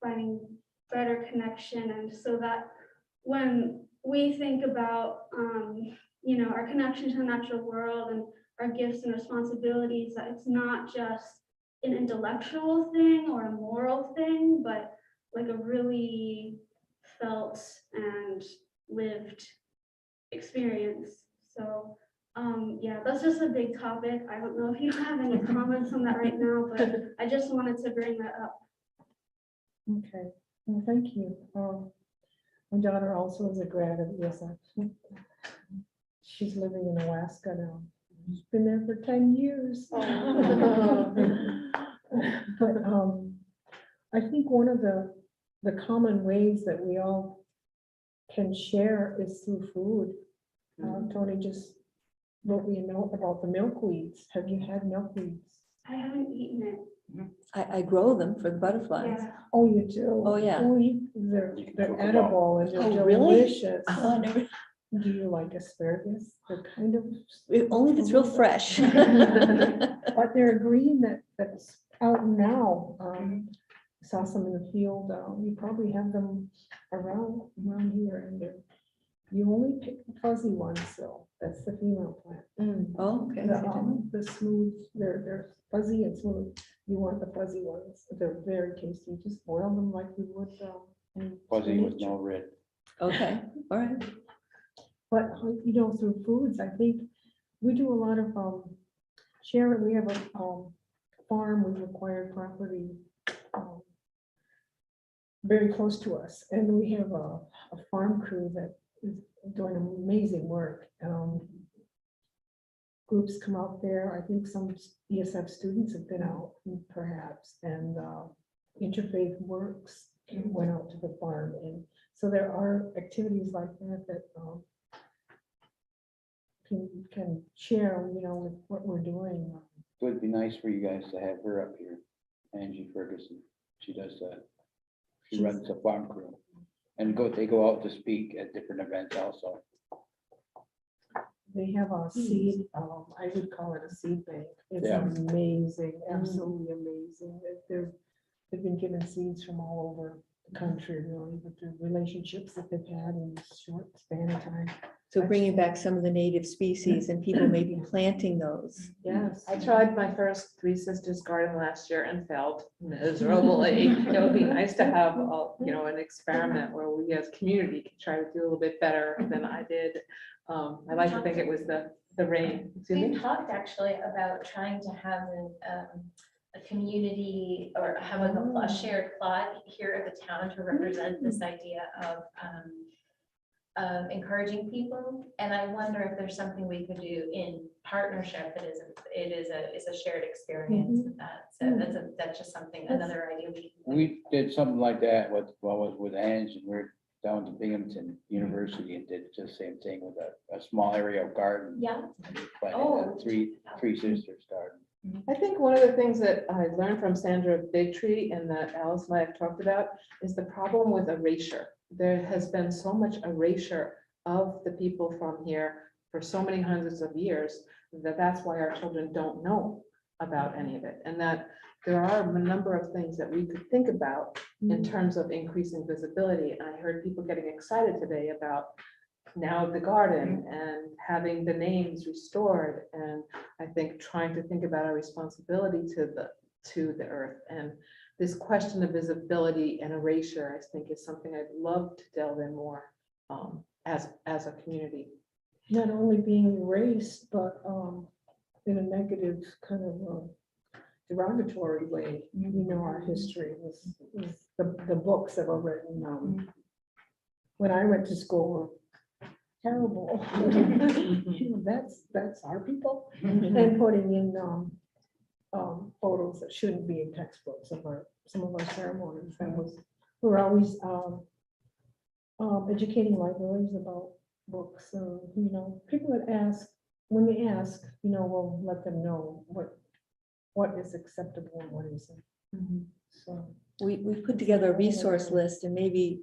finding better connection, and so that when we think about you know, our connection to the natural world and our gifts and responsibilities, that it's not just an intellectual thing or a moral thing, but like a really felt and lived experience. So yeah, that's just a big topic. I don't know if you have any comments on that right now, but I just wanted to bring that up. Okay, well, thank you. My daughter also is a grad of ESF. She's living in Alaska now. She's been there for 10 years. But I think one of the common ways that we all can share is through food. Tony just wrote me a note about the milkweeds. Have you had milkweeds? I haven't eaten it. I grow them for the butterflies. Yeah. Oh, you do? Oh, yeah. They're You can they're cook 'em up. edible and Oh, they're really? delicious. Oh, I never, Do you like asparagus? They're kind of, only if it's real fresh. but they're green that's out now. Saw some in the field. You probably have them around here and you only pick the fuzzy ones, so that's the female plant. Oh, okay. The smooth, they're fuzzy and smooth. You want the fuzzy ones. They're very tasty. You just boil them like you would. any Fuzzy with spinach. no red. Okay, all right. But, through foods, I think we do a lot of, Sharon, we have a farm, we've acquired property very close to us, and we have a farm crew that is doing amazing work. Groups come out there, I think some ESF students have been out perhaps, and Interfaith Works went out to the farm, and so there are activities like that can share, with what we're doing. It would be nice for you guys to have her up here, Angie Ferguson. She does that. She runs the farm crew. And they go out to speak at different events also. They have a seed, I would call it a seed bank. It's Yeah. amazing, absolutely amazing. They've been given seeds from all over the country, really, with the relationships that they've had in this short span of time. So bringing back some of the native species and people maybe planting those. Yes. I tried my first Three Sisters garden last year and failed miserably. It would be nice to have, an experiment where we as community can try to do a little bit better than I did. I like to think it was the rain. Excuse We me? talked actually about trying to have a community or having a shared plot here at the town to represent this idea of encouraging people. And I wonder if there's something we could do in partnership that is a shared experience with that. So that's just something, another idea. We did something like that with Ange, and we're down to Binghamton University and did just the same thing with a small area of garden. Yeah. Planted Oh. a three sisters garden. I think one of the things that I learned from Sandra Bigtree and that Alice and I have talked about is the problem with erasure. There has been so much erasure of the people from here for so many hundreds of years that's why our children don't know about any of it. And that there are a number of things that we could think about in terms of increasing visibility. And I heard people getting excited today about now the garden and having the names restored. And I think trying to think about our responsibility to the earth. And this question of visibility and erasure, I think, is something I'd love to delve in more as a community. Not only being erased, but in a negative kind of derogatory way. Our history was the books that were written when I went to school were terrible. That's our people. And putting in photos that shouldn't be in textbooks of some of our ceremonies. We're always educating libraries about books. People that ask, when they ask, we'll let them know what is acceptable and what isn't. So We've put together a resource list and maybe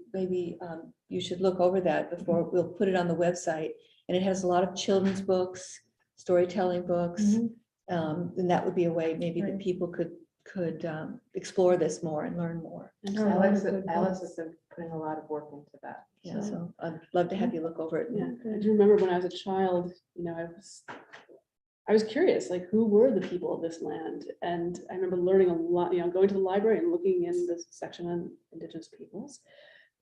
you should look over that before we'll put it on the website. And it has a lot of children's books, storytelling books. And that would be a way maybe that Right. people could explore this more and learn more. Alice has been putting a lot of work into that. Yeah, so I'd love to have you look over it. Yeah, I do remember when I was a child, I was curious, like, who were the people of this land? And I remember learning a lot, going to the library and looking in this section on Indigenous peoples.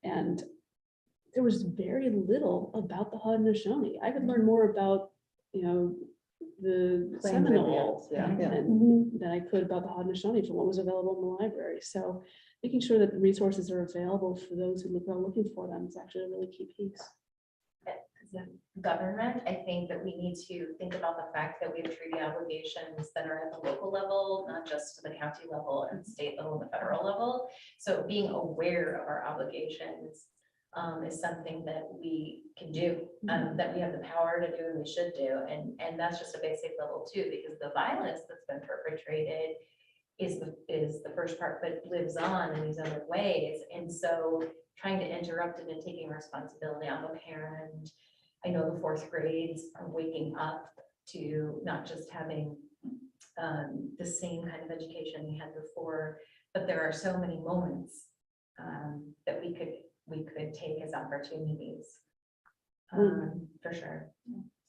And there was very little about the Haudenosaunee. I could learn more about, the Plains Seminole Indians, than I could about the Haudenosaunee from what was available in the library. So making sure that the resources are available for those who are looking for them is actually a really key piece. As a government, I think that we need to think about the fact that we have treaty obligations that are at the local level, not just the county level and state level, the federal level. So being aware of our obligations is something that we can do, that we have the power to do and we should do. And that's just a basic level too, because the violence that's been perpetrated is the first part, but lives on in these other ways. And so trying to interrupt it and taking responsibility. I'm a parent. I know the fourth grades are waking up to not just having the same kind of education we had before, but there are so many moments that we could take as opportunities, for sure.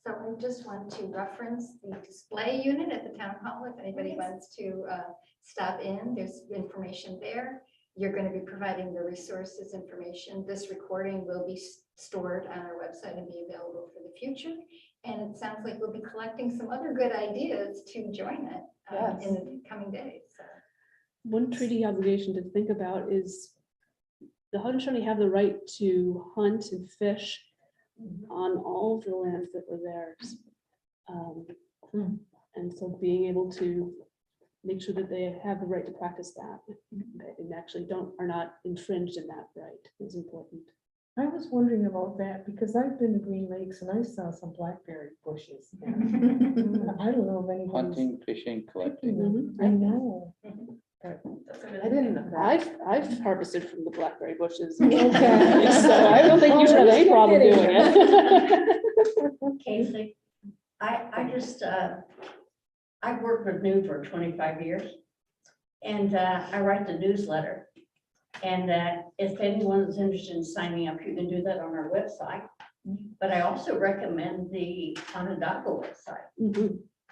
So I just want to reference the display unit at the town hall. If anybody wants to stop in, there's information there. You're going to be providing the resources information. This recording will be stored on our website and be available for the future. And it sounds like we'll be collecting some other good ideas to join it in the coming days. So. One treaty obligation to think about is the Haudenosaunee have the right to hunt and fish on all of the lands that were theirs. And so being able to make sure that they have the right to practice that and actually are not infringed in that right is important. I was wondering about that because I've been to Green Lakes and I saw some blackberry bushes. And I don't know if anybody's. Hunting, fishing, collecting. I know. I didn't know that. I've harvested from the blackberry bushes. Okay. So I don't think you should have any problem doing it. Casey, I just, I've worked with New for 25 years. And I write the newsletter. And if anyone is interested in signing up, you can do that on our website. But I also recommend the Onondaga website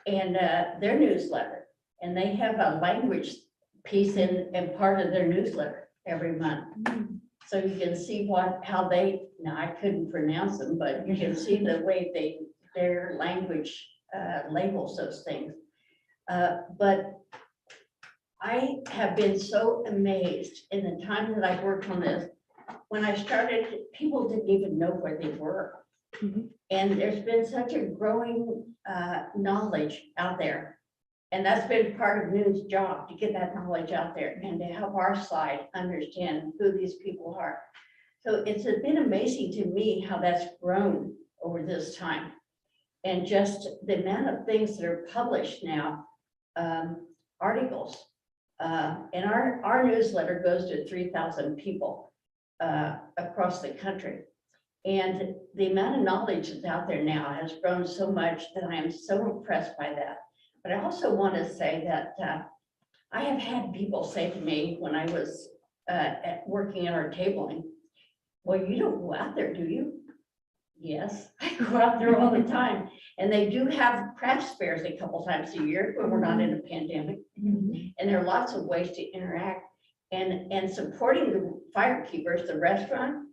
and their newsletter. And they have a language piece in part of their newsletter every month. So you can see how they, now I couldn't pronounce them, but you can see the way their language labels those things. But I have been so amazed in the time that I've worked on this. When I started, people didn't even know where they were. And there's been such a growing knowledge out there. And that's been part of Noon's job, to get that knowledge out there and to help our side understand who these people are. So it's been amazing to me how that's grown over this time. And just the amount of things that are published now, articles. And our newsletter goes to 3,000 people across the country. And the amount of knowledge that's out there now has grown so much that I am so impressed by that. But I also want to say that I have had people say to me when I was working at our tabling, well, you don't go out there, do you? Yes, I go out there all the time. And they do have crafts fairs a couple times a year when we're not in a pandemic. And there are lots of ways to interact. And supporting the firekeepers, the restaurant,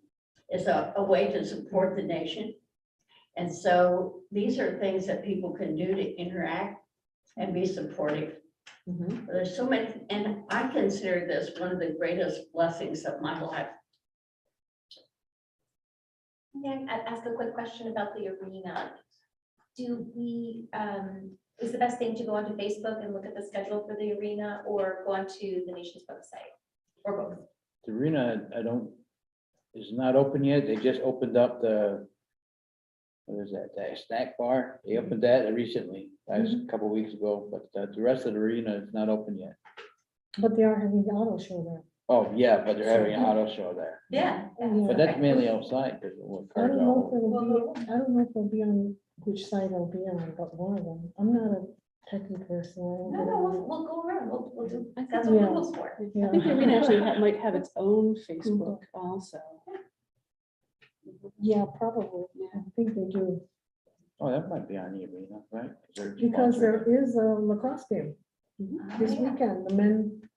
is a way to support the nation. And so these are things that people can do to interact and be supportive. There's so many, and I consider this one of the greatest blessings of my life. May I ask a quick question about the arena? Do we, is the best thing to go onto Facebook and look at the schedule for the arena, or go onto the nation's website, or both? The arena, is not open yet. They just opened up what is that, the snack bar? They opened that recently, that was a couple of weeks ago, but the rest of the arena is not open yet. But they are having the auto show there. Oh, yeah, but they're having an auto show there. Yeah. But that's mainly outside, because I cars don't are know all. if it'll be, I don't know if it'll be on which side it'll be on, but one of them. I'm not a techie person. I don't get it. We'll go around, we'll do, I that's think, what Yeah. we'll look for. I think the arena actually might have its own Facebook also. Yeah, probably. I think they do. Oh, that might be on the arena, right? Because there is a lacrosse game this Yeah. weekend. The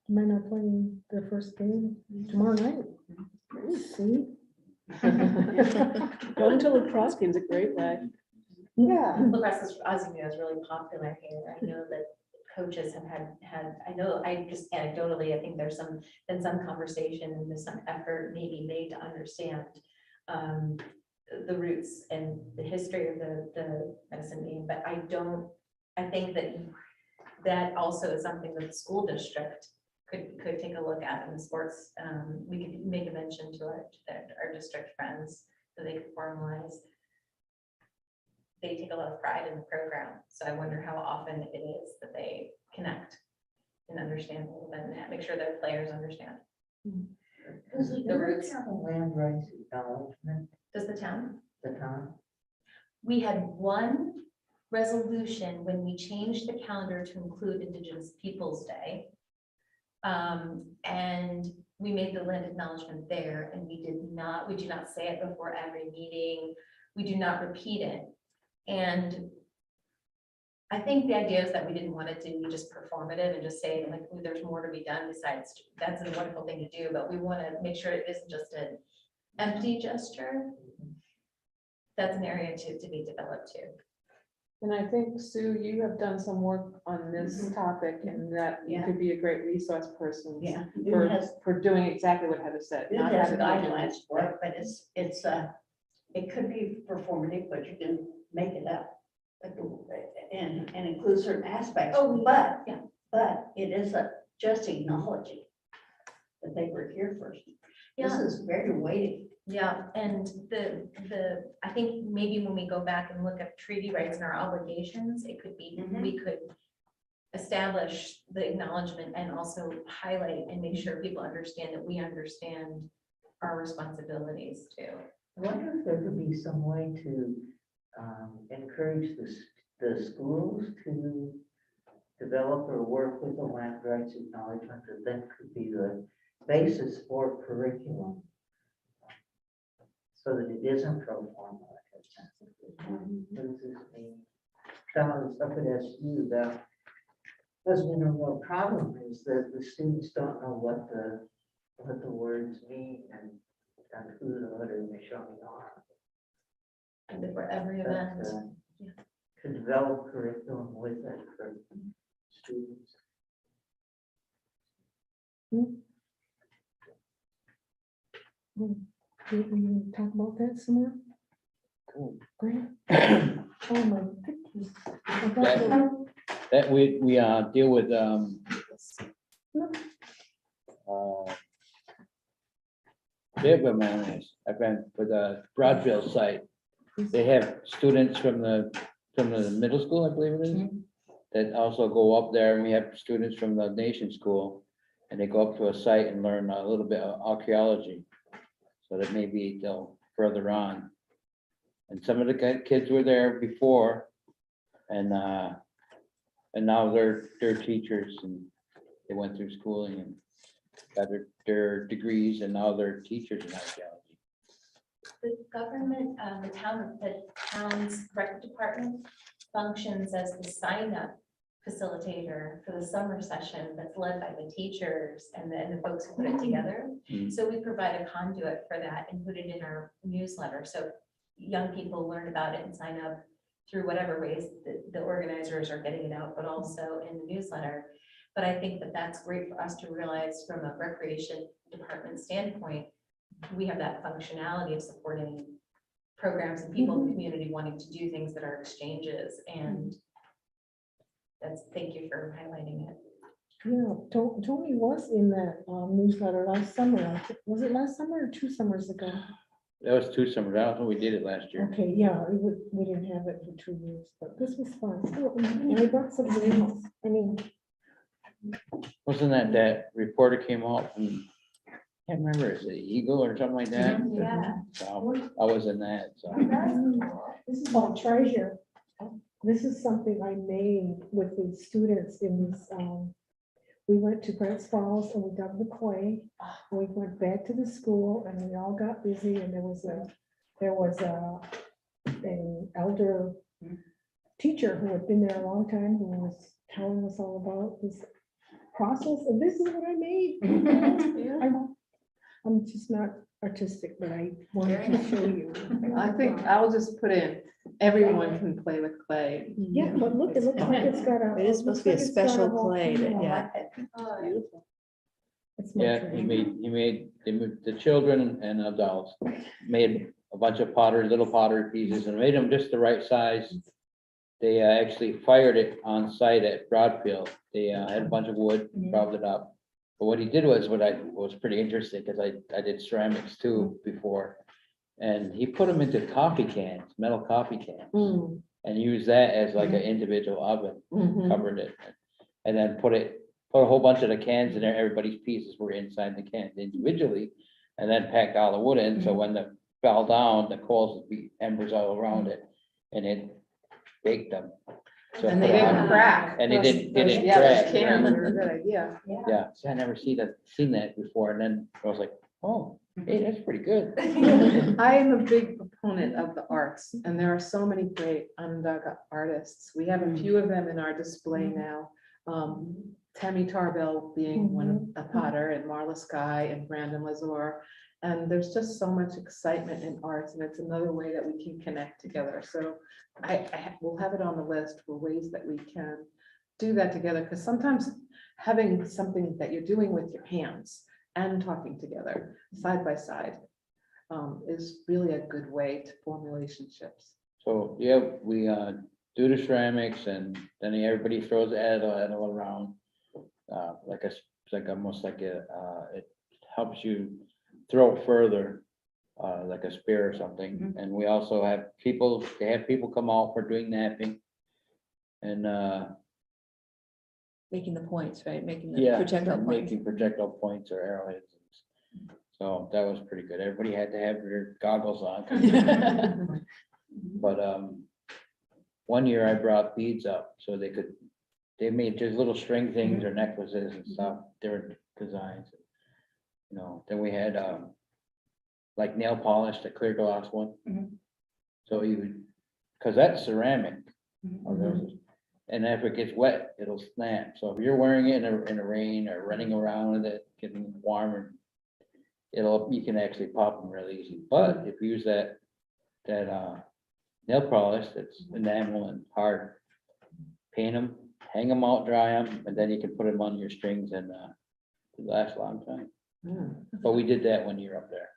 men are playing their first game tomorrow night. See? Going to lacrosse games is a great way. Yeah. Lacrosse is, as you know, is really popular here. I know that coaches have had, I know, I just anecdotally, I think there's been some conversation and there's some effort maybe made to understand the roots and the history of the medicine game, but I think that also is something that the school district could take a look at in the sports. We could make a mention to our district friends so they could formalize. They take a lot of pride in the program, so I wonder how often it is that they connect and understand a little bit and make sure their players understand. Does the The village roots. have a land rights acknowledgement, Does the town? the town? We had one resolution when we changed the calendar to include Indigenous Peoples' Day. And we made the land acknowledgement there, and we do not say it before every meeting. We do not repeat it. And I think the idea is that we didn't want it to be just performative and just say like, "Ooh, there's more to be done besides, that's a wonderful thing to do, but we want to make sure it isn't just an empty gesture. That's an area to be developed too. And I think, Sue, you have done some work on this topic and that you Yeah. could be a great resource person Yeah. for, It has, for doing exactly what Heather said. it not has having to do guidelines for it, but it could be performative, but you can make it up. And include certain aspects, but, yeah. but it is just acknowledging that they were here first. This is very weighty. Yeah, and I think maybe when we go back and look at treaty rights and our obligations, it could be, we could establish the acknowledgement and also highlight and make sure people understand that we understand our responsibilities too. I wonder if there could be some way to encourage the schools to develop or work with the land rights acknowledgement that then could be the basis for curriculum. So that it isn't pro forma. What does this mean? Some of the stuff at SU that has been a real problem is that the students don't know what the words mean and who the other Shoshone are. And for every But, event. to develop curriculum with it for students. We talk about that some more? Cool. Grant? Oh, my goodness. I thought that- That we deal with, I've been for the Broadfield site. They have students from the middle school, I believe it is, that also go up there, and we have students from the nation school. And they go up to a site and learn a little bit of archaeology. So that maybe they'll further on. And some of the kids were there before. And now they're teachers and they went through schooling and got their degrees and now they're teachers in archaeology. The government, the town's rec department functions as the sign-up facilitator for the summer session that's led by the teachers and then the folks who put it together. Mhm. So we provide a conduit for that and put it in our newsletter. So young people learn about it and sign up through whatever ways the organizers are getting it out, but also in the newsletter. But I think that that's great for us to realize from a recreation department standpoint, we have that functionality of supporting programs and people in the community wanting to do things that are exchanges, and thank you for highlighting it. Yeah, Tony was in that newsletter last summer. Was it last summer or 2 summers ago? That was 2 summers. I don't think we did it last year. Okay, yeah, we didn't have it for 2 years, but this was fun. And we brought something else. I mean, Wasn't that reporter came out from, I can't remember, is it Eagle or something like that? Yeah. So I was in that, so. this is called Treasure. This is something I made with the students in this, we went to Grants Falls and we dug the clay. We went back to the school and we all got busy and there was an elder teacher who had been there a long time who was telling us all about this process, and this is what I made. I'm just not artistic, but I wanted to show you. I think I'll just put in, everyone can play with clay. Yeah, but look, it looks like it's got a. It is supposed to be a looks like it's got special volcano. clay that, yeah. Beautiful. It's my Yeah, treasure. they moved the children and adults, made a bunch of pottery, little pottery pieces and made them just the right size. They actually fired it on site at Broadfield. They had a bunch of wood, propped it up, But what he did was pretty interesting, because I did ceramics too before. And he put them into coffee cans, metal coffee cans, and used that as like an individual oven, covered it. And then put a whole bunch of the cans in there, everybody's pieces were inside the cans individually. And then packed all the wood in, so when the fell down, the coals would be embers all around it, and it baked them. So And they put it didn't on- crack. And they didn't Yeah, those crack. cans are a good idea. Yeah, see, I never seen that before, and then I was like, oh, hey, that's pretty good. I am a big proponent of the arts, and there are so many great Onondaga artists. We have a few of them in our display now. Tammy Tarbell being a potter, and Marla Sky and Brandon Lazar. And there's just so much excitement in arts, and it's another way that we can connect together. So we'll have it on the list for ways that we can do that together, because sometimes having something that you're doing with your hands and talking together side by side is really a good way to form relationships. So, yeah, we do the ceramics, and then everybody throws Addo around. It's like almost like it helps you throw further, like a spear or something. And we also have people come out for doing napping. And Making the points, right? Making the yeah, projectile points. making projectile points or arrowheads. So that was pretty good. Everybody had to have their goggles on. But one year I brought beads up so they made just little string things or necklaces and stuff, different designs. Then we had like nail polish, the clear glass one. So because that's ceramic. And if it gets wet, it'll snap. So if you're wearing it in the rain or running around with it, getting warmer, you can actually pop them really easy. But if you use that nail polish that's enamel and hard, paint them, hang them out, dry them, and then you can put them on your strings, and it lasts a long time. But we did that 1 year up there.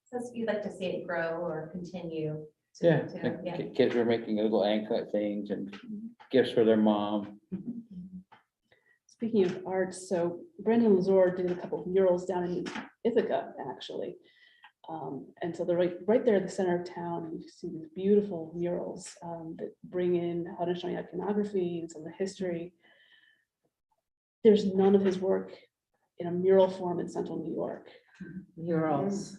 So you'd like to see it grow or continue? Yeah, to- yeah. kids were making little anklet things and gifts for their mom. Speaking of art, so Brandon Lazar did a couple of murals down in Ithaca, actually. And so they're right there at the center of town. You see these beautiful murals that bring in Haudenosaunee iconography and some of the history. There's none of his work in a mural form in central New York. Murals.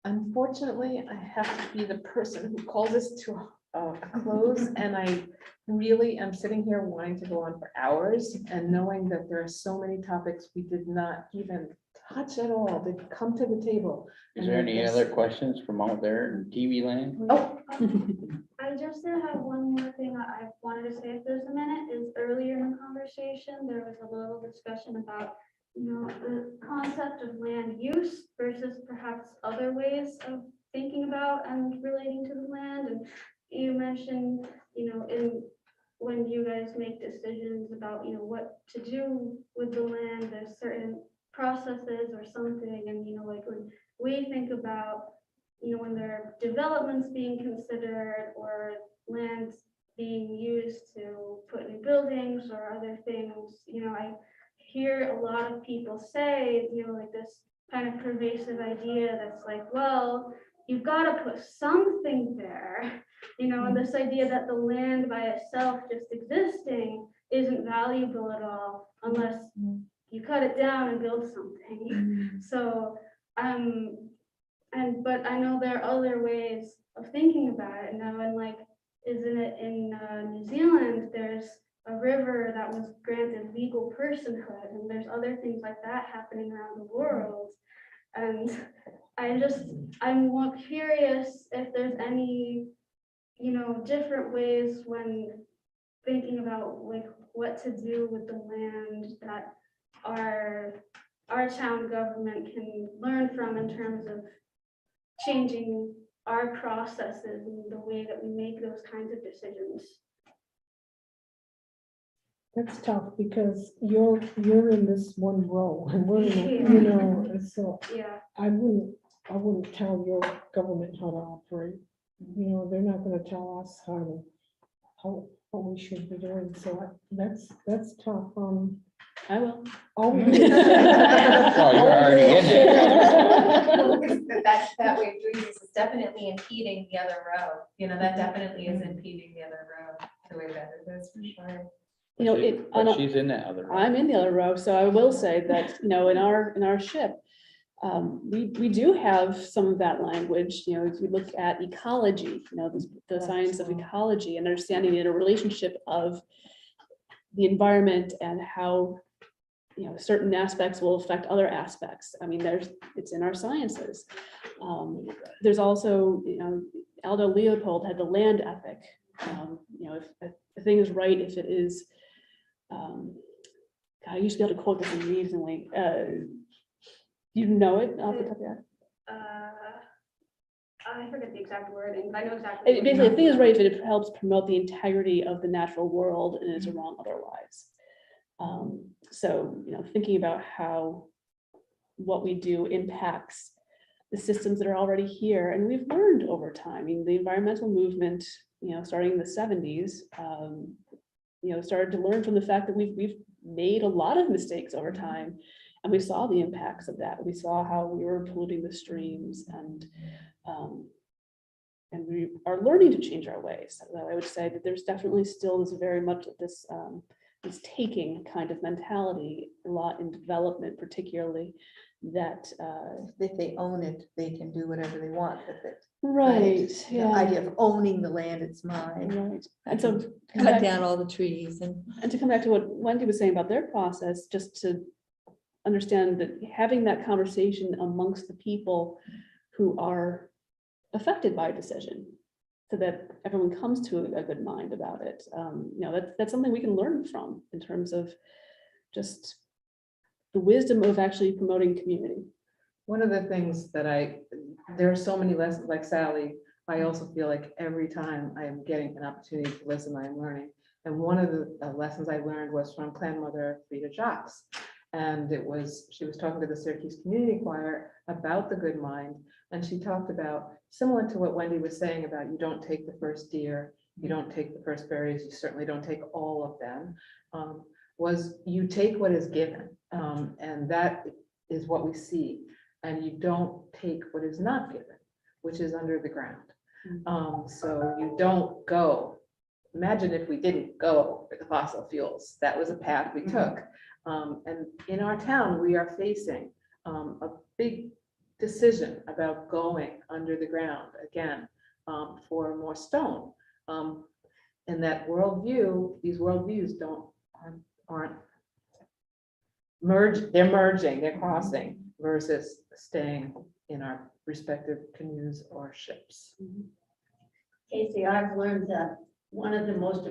Unfortunately, I have to be the person who calls this to a close, and I really am sitting here wanting to go on for hours, and knowing that there are so many topics we did not even touch at all, that come to the table. Is there any other questions from out there in TV land? Oh, I just did have one more thing I wanted to say, if there's a minute, is earlier in the conversation, there was a little discussion about, the concept of land use versus perhaps other ways of thinking about and relating to the land. And you mentioned, when you guys make decisions about, what to do with the land, there's certain processes or something. And, like when we think about, when there are developments being considered or lands being used to put new buildings or other things, I hear a lot of people say, like this kind of pervasive idea that's like, well, you've got to put something there, and this idea that the land by itself just existing isn't valuable at all unless you cut it down and build something. So, but I know there are other ways of thinking about it now, and like, isn't it in New Zealand, there's a river that was granted legal personhood, and there's other things like that happening around the world. And I'm more curious if there's any, different ways when thinking about like what to do with the land that our town government can learn from in terms of changing our processes and the way that we make those kinds of decisions. That's tough because you're in this one row and we're in, so Yeah. I wouldn't tell your government how to operate. They're not gonna tell us how what we should be doing, so let's talk, I will. oh. Well, you're already in Well, because that way of doing this is definitely impeding the other road, you know, that definitely is impeding the other road, the way that it is, for sure. You know, But she's in that other. I'm in the other row, so I will say that, you know, in our ship, we do have some of that language, you know, if you look at ecology, you know, the science of ecology and understanding the interrelationship of the environment and how, you know, certain aspects will affect other aspects. I mean, it's in our sciences. There's also, you know, Aldo Leopold had the land ethic. You know, if the thing is right, if it is, God, I used to be able to quote this amazingly. You know it off the top of your head? I forget the exact wording, but I know exactly. what you're Basically, the thing is talking right if it helps promote the integrity of the natural world and is wrong otherwise. So, you know, thinking about how what we do impacts the systems that are already here, and we've learned over time. I mean, the environmental movement, you know, starting in the 70s, you know, started to learn from the fact that we've made a lot of mistakes over time, and we saw the impacts of that. We saw how we were polluting the streams, and we are learning to change our ways. So I would say that there's definitely still this very much this this taking kind of mentality a lot in development, particularly that If they own it, they can do whatever they want with it. right, The yeah, idea of owning the land, it's mine. right. I And so can come cut back- down all the trees and. And to come back to what Wendy was saying about their process, just to understand that having that conversation amongst the people who are affected by a decision, so that everyone comes to a good mind about it. You know, that's something we can learn from in terms of just the wisdom of actually promoting community. One of the things that there are so many lessons, like Sally, I also feel like every time I am getting an opportunity to listen, I'm learning. And one of the lessons I learned was from clan mother Frida Jacques. And she was talking to the Syracuse Community Choir about the good mind. And she talked about, similar to what Wendy was saying about you don't take the first deer, you don't take the first berries, you certainly don't take all of them, was you take what is given. And that is what we see. And you don't take what is not given, which is under the ground. So you don't go. Imagine if we didn't go with the fossil fuels. That was a path we took. And in our town, we are facing a big decision about going under the ground again for more stone. And that worldview, these worldviews aren't they're merging, they're crossing versus staying in our respective canoes or ships. Casey, I've learned that one of the most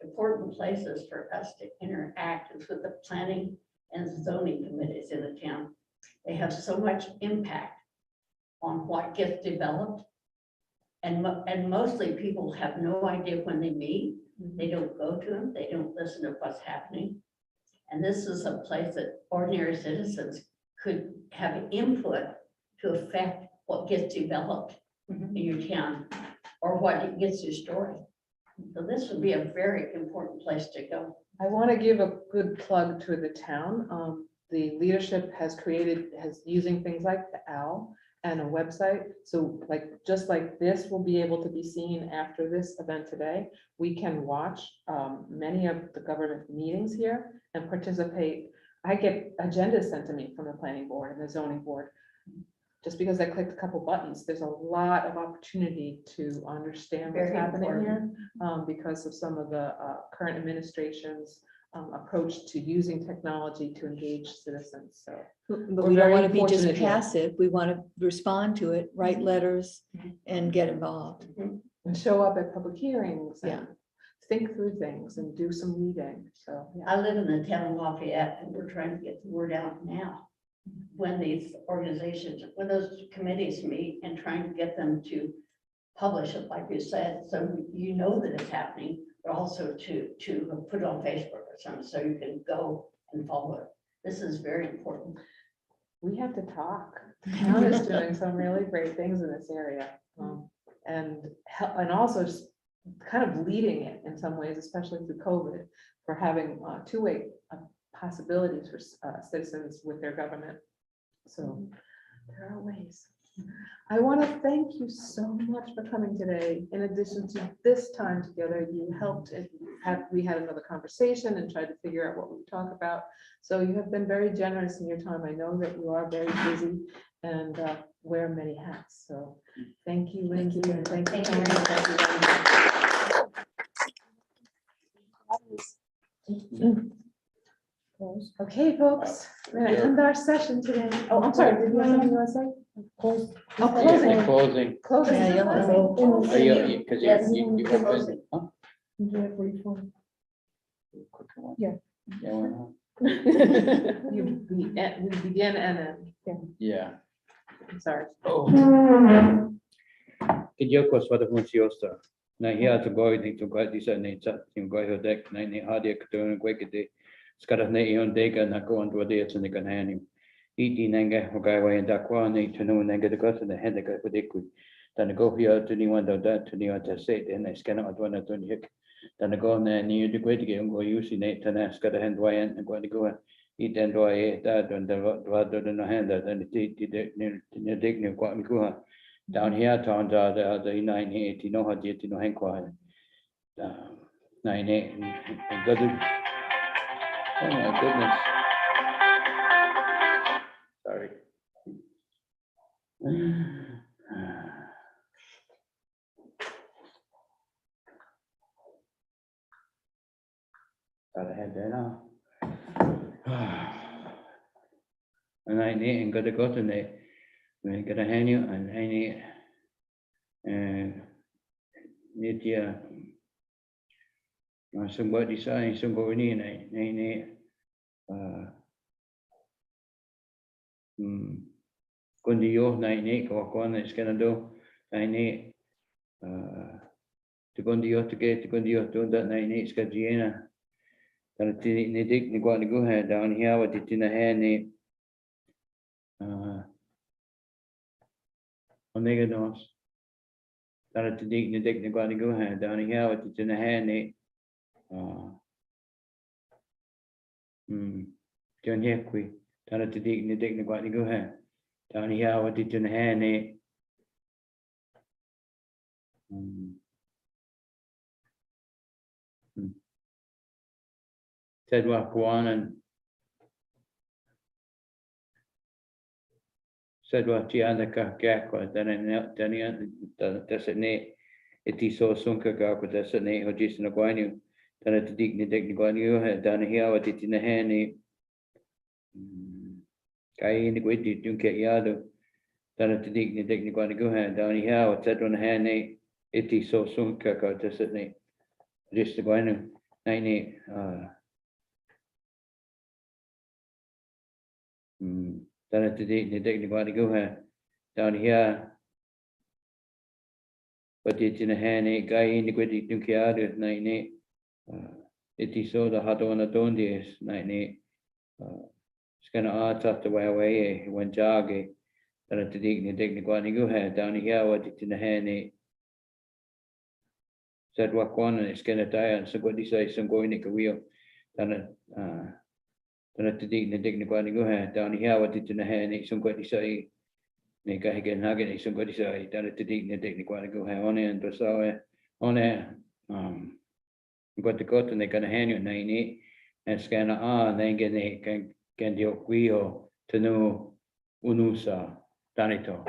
important places for us to interact is with the planning and zoning committees in the town. They have so much impact on what gets developed. And mostly people have no idea when they meet. They don't go to them. They don't listen to what's happening. And this is a place that ordinary citizens could have input to affect what gets developed in your town or what gets your story. So this would be a very important place to go. I want to give a good plug to the town. The leadership has using things like the OWL and a website. So just like this will be able to be seen after this event today, we can watch many of the government meetings here and participate. I get agendas sent to me from the planning board and the zoning board. Just because I clicked a couple buttons, there's a lot of opportunity to understand what's Very happening important. here because of some of the current administration's approach to using technology to engage citizens. So But We're we don't very want to be just fortunate here. passive. We want to respond to it, write letters and get involved. and show up at public hearings Yeah. and think through things and do some reading. So yeah. I live in the town of Lafayette and we're trying to get the word out now. When these organizations, when those committees meet and trying to get them to publish it, like you said, so you know that it's happening, but also to put it on Facebook or something, so you can go and follow it. This is very important. We have to talk. The town is doing some really great things in this area. And also kind of leading it in some ways, especially through COVID, for having two-way possibilities for citizens with their government. So there are ways. I want to thank you so much for coming today. In addition to this time together, you helped and we had another conversation and tried to figure out what we would talk about. So you have been very generous in your time. I know that you are very busy and wear many hats. So thank you, Lindsay, and thank you, Tony. Thank you very much. Okay, folks, we're gonna end our session today. Oh, I'm sorry, did you have something you want to say? Oh, closing. Yeah, closing. Closing. Yeah, you'll have Are you, because Yes. you have been, huh? Quick one. Yeah. Yeah, why not? We begin and end. Yeah. I'm sorry. Oh. Kijoko swada funciosa. Na hia to go ni to go disa ni chat ni go ho dek na ni hadia kto go kete. Skara ne ion deka na go on to dia to ni kan hani. Iti nanga ho ga wa nda kwa ni to no nanga de go to the head ga ko deku. Dan go hia to ni wanda da to ni wanta say and I scan out one to ni hik. Dan go na ni de go de go use ni to na skara hand wa and go de go. It and why that and the what do no hand that and the dig ni kwa mi ku down here town the 980 no had yet no hand kwa 98 and good. Oh my goodness. Sorry. Thought I had that on. And I need and got to go to the we're gonna hand you and I need Nitya somebody saying somebody in I need kundi yo na ini ko kon is gonna do I need to kundi yo to get to kundi yo to that na ini ska Giena dan ni dik ni go down here what it in the hand ni Omega nos. That to dig the dick the go hand down here with it in the hand. John Hickory. That to dig the dick the go hand down here with it in the hand. Said what go on and said what the other gak was then that's it ne it is so sunka gak with that's it ne ho just no guanyu then at the dig ni dig guanyu had done here what it in the hand ne kai ni quit it don't get yado then at the dig ni dig guanyu had down here what said on the hand ne it is so sunka gak that's it ne just the guanyu nai ne Then to dig the body go down here. But it's in a hand, a guy in the quitty to care is 98. It is so the hot one at on this 98. It's gonna art after way when joggy. Then to dig the body go down here. What it's in the hand. Said what one and it's gonna die and so what decides some going to wheel. Then Then to dig the dignity go down here what it in the hand some good say make again hugging some good say down to dig the dignity go on and to so on got to go to they gonna hand you 98 and scan then can do quio to know unusa danito.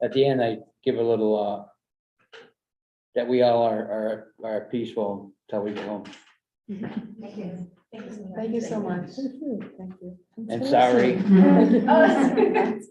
At the end I give a little that we all are peaceful till we go home. Thank you so much. Thank you. And sorry. Oh, that's-